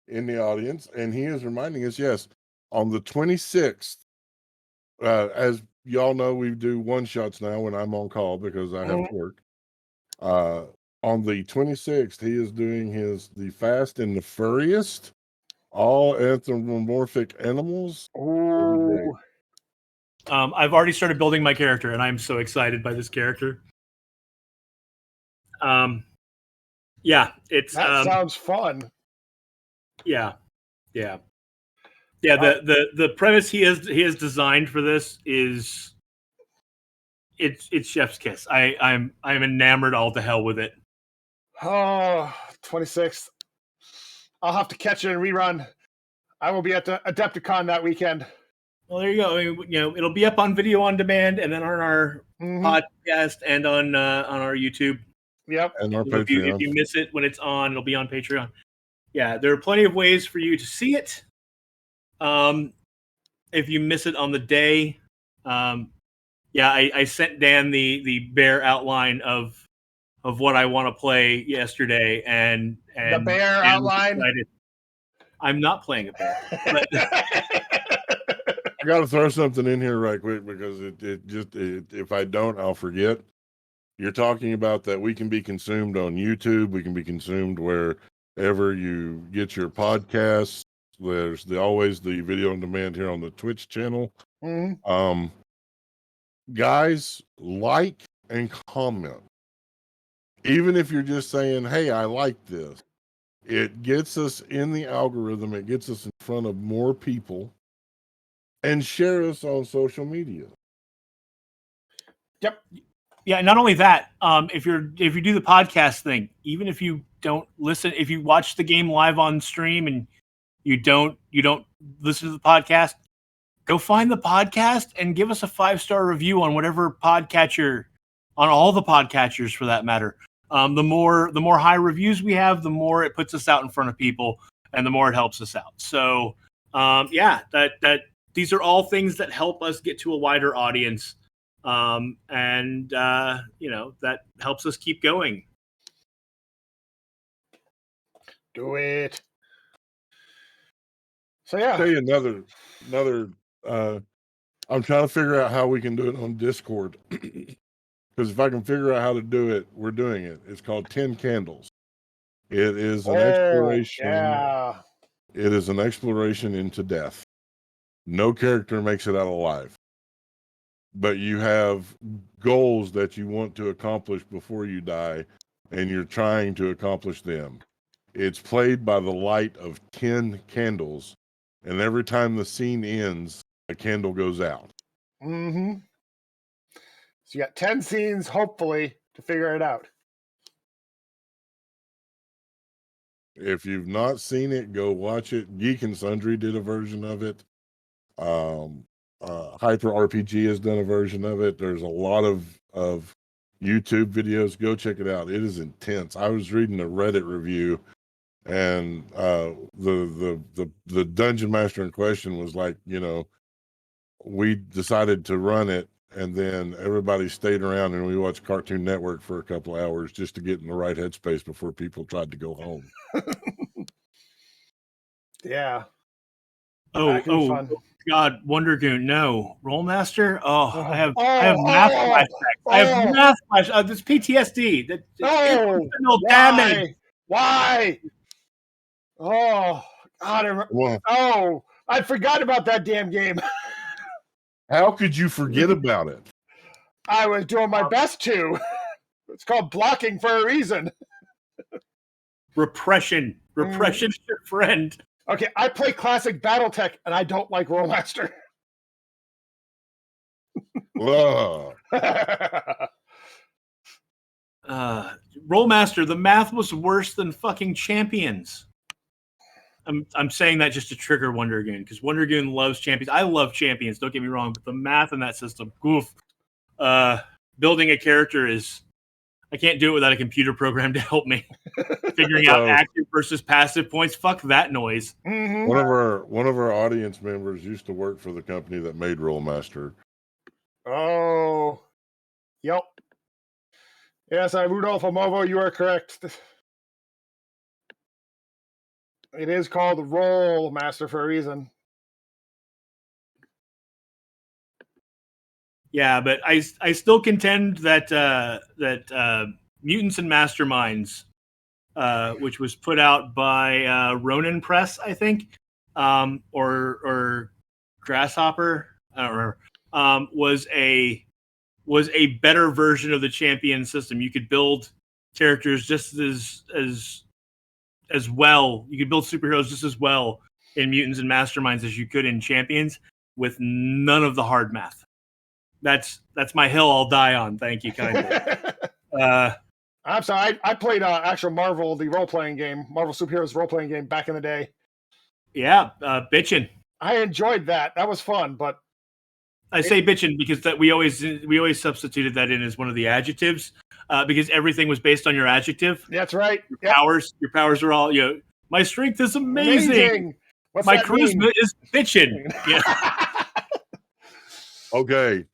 in the audience, and he is reminding us, yes, on the 26th, as y'all know, we do one-shots now when I'm on call because I have to work. On the 26th, he is doing the Fast and the Furriest, all anthropomorphic animals. Ooh. I've already started building my character, and I'm so excited by this character. Yeah, it's That sounds fun. Yeah. The premise he has designed for this is it's chef's kiss. I'm enamored all to hell with it. Oh, 26th. I'll have to catch it and rerun. I will be at the Adepticon that weekend. Well, there you go. I mean, it'll be up on video on demand, and then on our podcast and on our YouTube. Yep. And our Patreon. If you miss it when it's on, it'll be on Patreon. Yeah, there are plenty of ways for you to see it. If you miss it on the day, I sent Dan the bear outline of what I want to play yesterday, and the bear outline. I'm not playing a bear. But I got to throw something in here right quick because if I don't, I'll forget. You're talking about that we can be consumed on YouTube. We can be consumed wherever you get your podcasts. There's always the video on demand here on the Twitch channel. Guys, like and comment. Even if you're just saying, hey, I like this. It gets us in the algorithm. It gets us in front of more people. And share us on social media. Yep. Yeah, not only that, if you do the podcast thing, even if you don't listen, if you watch the game live on stream and you don't listen to the podcast, go find the podcast and give us a 5-star review on whatever podcatcher, on all the podcatchers for that matter. The more high reviews we have, the more it puts us out in front of people, and the more it helps us out. So, these are all things that help us get to a wider audience, and that helps us keep going. Do it. So yeah. I'll tell you another. I'm trying to figure out how we can do it on Discord, because if I can figure out how to do it, we're doing it. It's called 10 Candles. It is an exploration. Yeah. It is an exploration into death. No character makes it out alive. But you have goals that you want to accomplish before you die, and you're trying to accomplish them. It's played by the light of 10 candles, and every time the scene ends, a candle goes out. So you got 10 scenes, hopefully, to figure it out. If you've not seen it, go watch it. Geek and Sundry did a version of it. Hyper RPG has done a version of it. There's a lot of YouTube videos. Go check it out. It is intense. I was reading a Reddit review, and the dungeon master in question was like, we decided to run it, and then everybody stayed around and we watched Cartoon Network for a couple of hours just to get in the right headspace before people tried to go home. Yeah. Fun. God, Wonder Goon, no. Rollmaster? I have math flashbacks. I have math flashbacks. This PTSD. Damage. Why? Oh, God. I forgot about that damn game. How could you forget about it? I was doing my best to. It's called blocking for a reason. Repression. Repression's your friend. Okay, I play classic BattleTech, and I don't like Rollmaster. Rollmaster, the math was worse than fucking Champions. I'm saying that just to trigger Wonder Goon, because Wonder Goon loves Champions. I love Champions, don't get me wrong, but the math in that system, building a character is... I can't do it without a computer program to help me. Figuring out active versus passive points. Fuck that noise. One of our audience members used to work for the company that made Rollmaster. Oh, yep. Yes, Rudolph Amovo, you are correct. It is called Roll Master for a reason. Yeah, but I still contend that Mutants and Masterminds, which was put out by Ronin Press, I think, or Grasshopper, I don't remember, was a better version of the champion system. You could build characters just as well. You could build superheroes just as well in Mutants and Masterminds as you could in Champions, with none of the hard math. That's my hill I'll die on. Thank you kindly. I'm sorry. I played actual Marvel, the role-playing game, Marvel Superheroes role-playing game back in the day. Yeah, bitchin'. I enjoyed that. That was fun, but I say bitchin' because that we always substituted that in as one of the adjectives, because everything was based on your adjective. That's right. Your powers are all, my strength is amazing. What's My that charisma mean? is bitchin'. Yeah. Okay.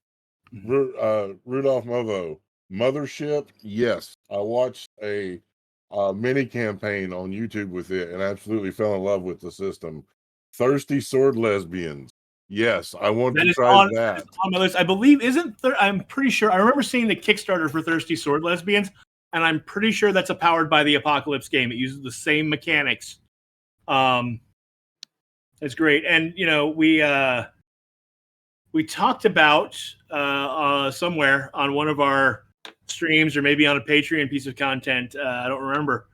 Rudolph Movo. Mothership, yes. I watched a mini campaign on YouTube with it and absolutely fell in love with the system. Thirsty Sword Lesbians. Yes, I want to try that. On my list. I believe I'm pretty sure. I remember seeing the Kickstarter for Thirsty Sword Lesbians, and I'm pretty sure that's a Powered by the Apocalypse game. It uses the same mechanics. It's great. And we talked about somewhere on one of our streams, or maybe on a Patreon piece of content, I don't remember,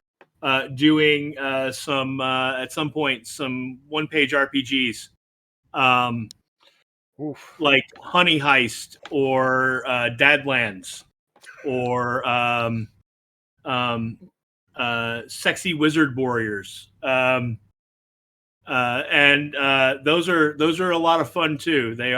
doing some at some point some one-page RPGs, like Honey Heist or Dadlands or Sexy Wizard Warriors, and those are a lot of fun too. They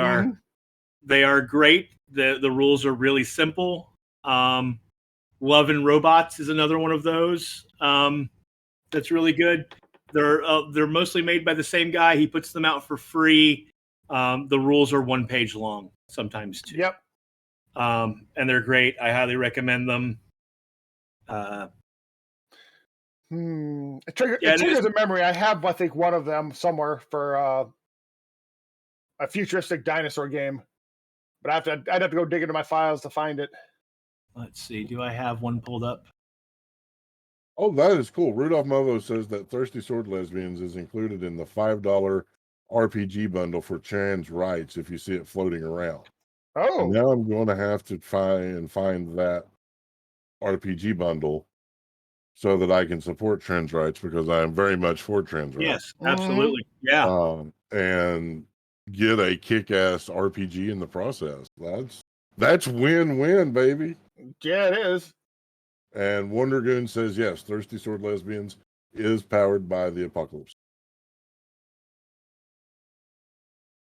are great. The rules are really simple. Love and Robots is another one of those that's really good. They're mostly made by the same guy. He puts them out for free. The rules are 1 page long, sometimes two. Yep. And they're great. I highly recommend them. It triggers a memory. I have, I think, one of them somewhere for a futuristic dinosaur game, but I'd have to go dig into my files to find it. Let's see. Do I have one pulled up? Oh, that is cool. Rudolph Movo says that Thirsty Sword Lesbians is included in the $5 RPG bundle for trans rights if you see it floating around. Oh. And now I'm going to have to try and find that RPG bundle so that I can support trans rights, because I am very much for trans rights. Yes, absolutely. Yeah. And get a kick-ass RPG in the process. That's win-win, baby. Yeah, it is. And Wonder Goon says, yes, Thirsty Sword Lesbians is powered by the Apocalypse.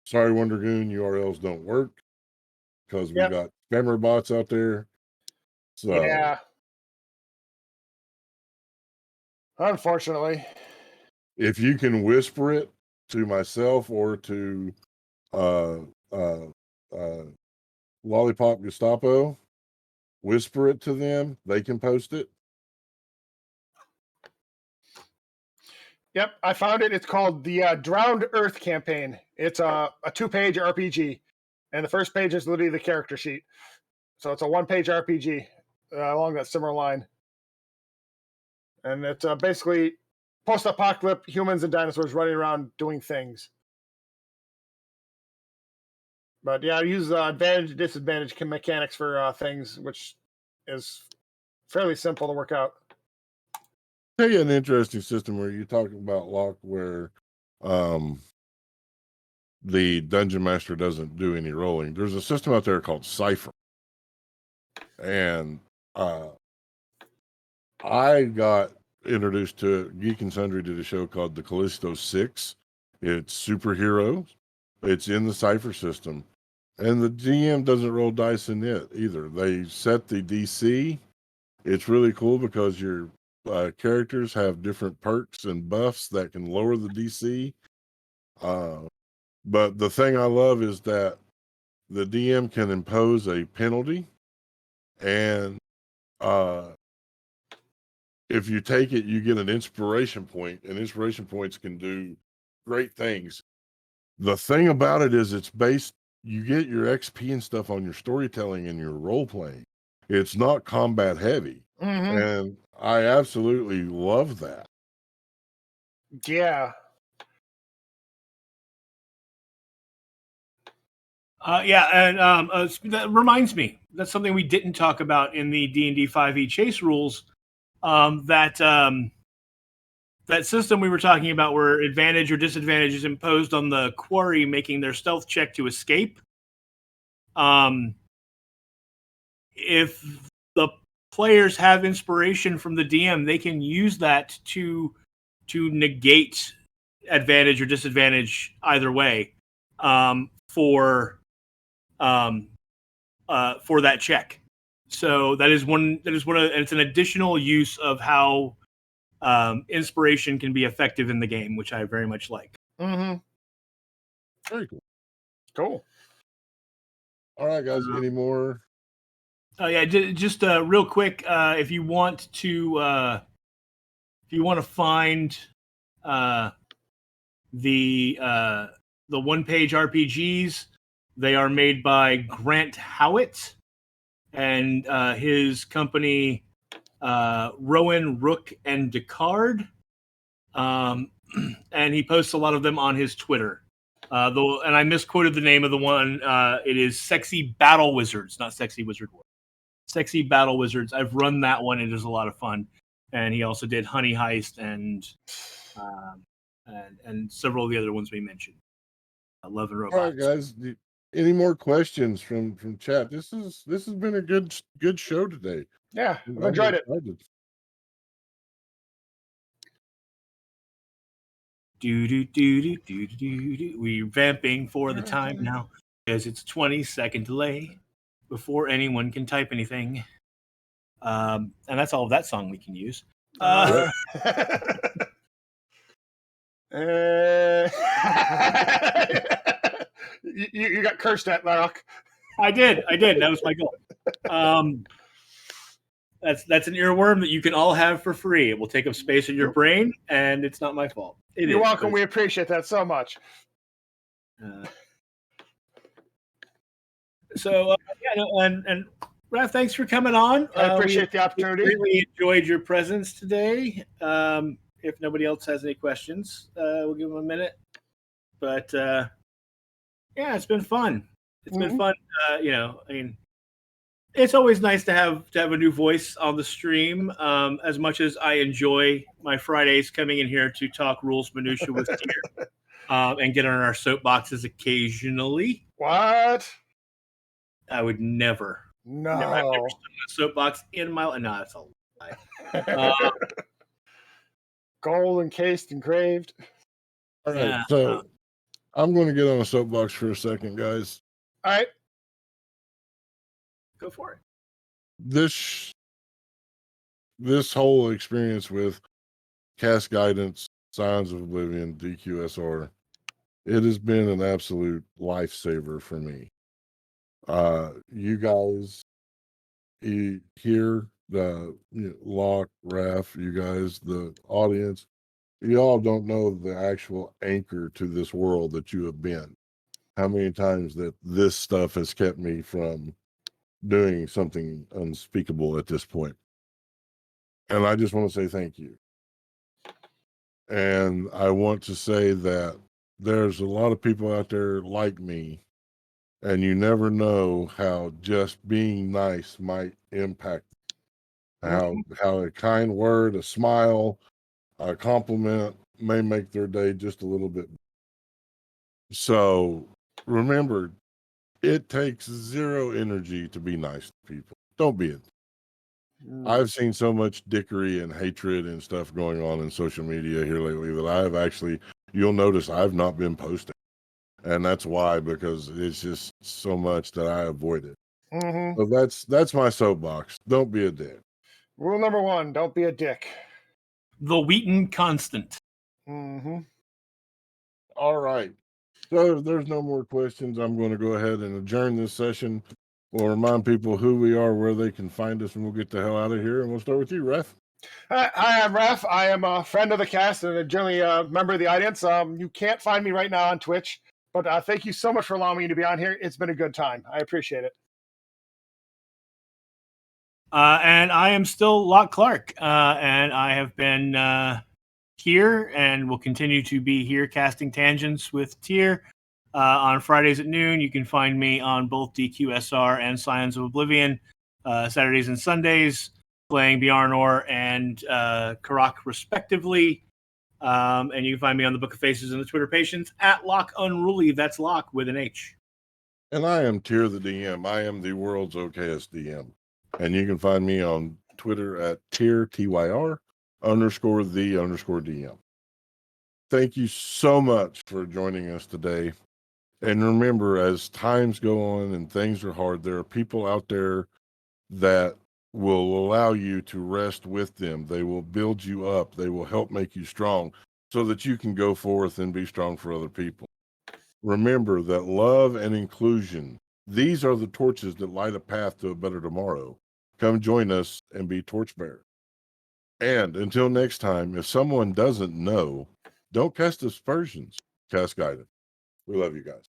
Sorry, Wonder Goon, URLs don't work because we got spammer bots out there. So yeah. Unfortunately. If you can whisper it to myself or to Lollipop Gestapo, whisper it to them, they can post it. Yep, I found it. It's called the Drowned Earth Campaign. It's a 2-page RPG, and the first page is literally the character sheet. So it's a 1-page RPG along that similar line. And it's basically post-apocalyptic humans and dinosaurs running around doing things. But yeah, I use advantage, disadvantage mechanics for things, which is fairly simple to work out. Tell you an interesting system where you're talking about, Locke, where the dungeon master doesn't do any rolling. There's a system out there called Cypher. And I got introduced to it. Geek and Sundry did a show called The Callisto 6. It's superheroes. It's in the Cypher system. And the GM doesn't roll dice in it either. They set the DC. It's really cool because your characters have different perks and buffs that can lower the DC. But the thing I love is that the DM can impose a penalty, and if you take it, you get an inspiration point, and inspiration points can do great things. The thing about it is it's based, you get your XP and stuff on your storytelling and your role playing. It's not combat heavy. Mhm. And I absolutely love that. Yeah. That reminds me. That's something we didn't talk about in the D&D 5e chase rules. That system we were talking about, where advantage or disadvantage is imposed on the quarry making their stealth check to escape. If the players have inspiration from the DM, they can use that to negate advantage or disadvantage either way for that check. So that is one. It's an additional use of how inspiration can be effective in the game, which I very much like. Mm-hmm. Very cool. Cool. All right, guys. Any more? Just real quick. If you want to find the one-page RPGs, they are made by Grant Howitt and his company, Rowan, Rook, and Descartes. And he posts a lot of them on his Twitter. And I misquoted the name of the one. It is Sexy Battle Wizards, not Sexy Wizard War. Sexy Battle Wizards. I've run that one. It is a lot of fun. And he also did Honey Heist and several of the other ones we mentioned. Love and Robots. All right, guys. Any more questions from chat? This has been a good show today. Yeah, I've enjoyed it. We're vamping for the time now because it's a 20-second delay before anyone can type anything. And that's all of that song we can use. You got cursed at, Larrock. I did. That was my goal. That's an earworm that you can all have for free. It will take up space in your brain, and it's not my fault. You're welcome. We appreciate that so much. And Raph, thanks for coming on. I appreciate the opportunity. We really enjoyed your presence today. If nobody else has any questions, we'll give them a minute. But it's been fun. It's been fun. It's always nice to have a new voice on the stream. As much as I enjoy my Fridays coming in here to talk rules minutia with Tyr, and get on our soapboxes occasionally. What? I would never. No. I've never stood on a soapbox in my life. No, that's a lie. Gold encased, engraved. All right, so I'm going to get on a soapbox for a second, guys. All right. Go for it. This whole experience with Cast Guidance, Signs of Oblivion, DQSR, it has been an absolute lifesaver for me. You guys here, Loch, Raph, you guys, the audience, you all don't know the actual anchor to this world that you have been. How many times that this stuff has kept me from doing something unspeakable at this point. And I just want to say thank you. And I want to say that there's a lot of people out there like me, and you never know how just being nice might impact how a kind word, a smile, a compliment may make their day just a little bit. So remember, it takes zero energy to be nice to people. Don't be it. I've seen so much dickery and hatred and stuff going on in social media here lately that I have actually, you'll notice I've not been posting. And that's why, because it's just so much that I avoid it. So that's my soapbox. Don't be a dick. Rule number 1, don't be a dick. The Wheaton constant. All right. So if there's no more questions, I'm going to go ahead and adjourn this session. We'll remind people who we are, where they can find us, and we'll get the hell out of here. And we'll start with you, Raph. Hi, I'm Raf. I am a friend of the cast and generally a member of the audience. You can't find me right now on Twitch, but thank you so much for allowing me to be on here. It's been a good time. I appreciate it. And I am still Locke Clark, and I have been here and will continue to be here casting tangents with Tyr on Fridays at noon. You can find me on both DQSR and Scions of Oblivion Saturdays and Sundays, playing Bjarnor and Karak respectively. And you can find me on the Book of Faces and the Twitter Patients at Locke Unruly. That's Locke with an H. And I am Tyr the DM. I am the world's okayest DM. And you can find me on Twitter at Tyr, Tyr, _the_DM. Thank you so much for joining us today. And remember, as times go on and things are hard, there are people out there that will allow you to rest with them. They will build you up. They will help make you strong so that you can go forth and be strong for other people. Remember that love and inclusion, these are the torches that light a path to a better tomorrow. Come join us and be torchbearers. And until next time, if someone doesn't know, don't cast aspersions, cast guidance. We love you guys.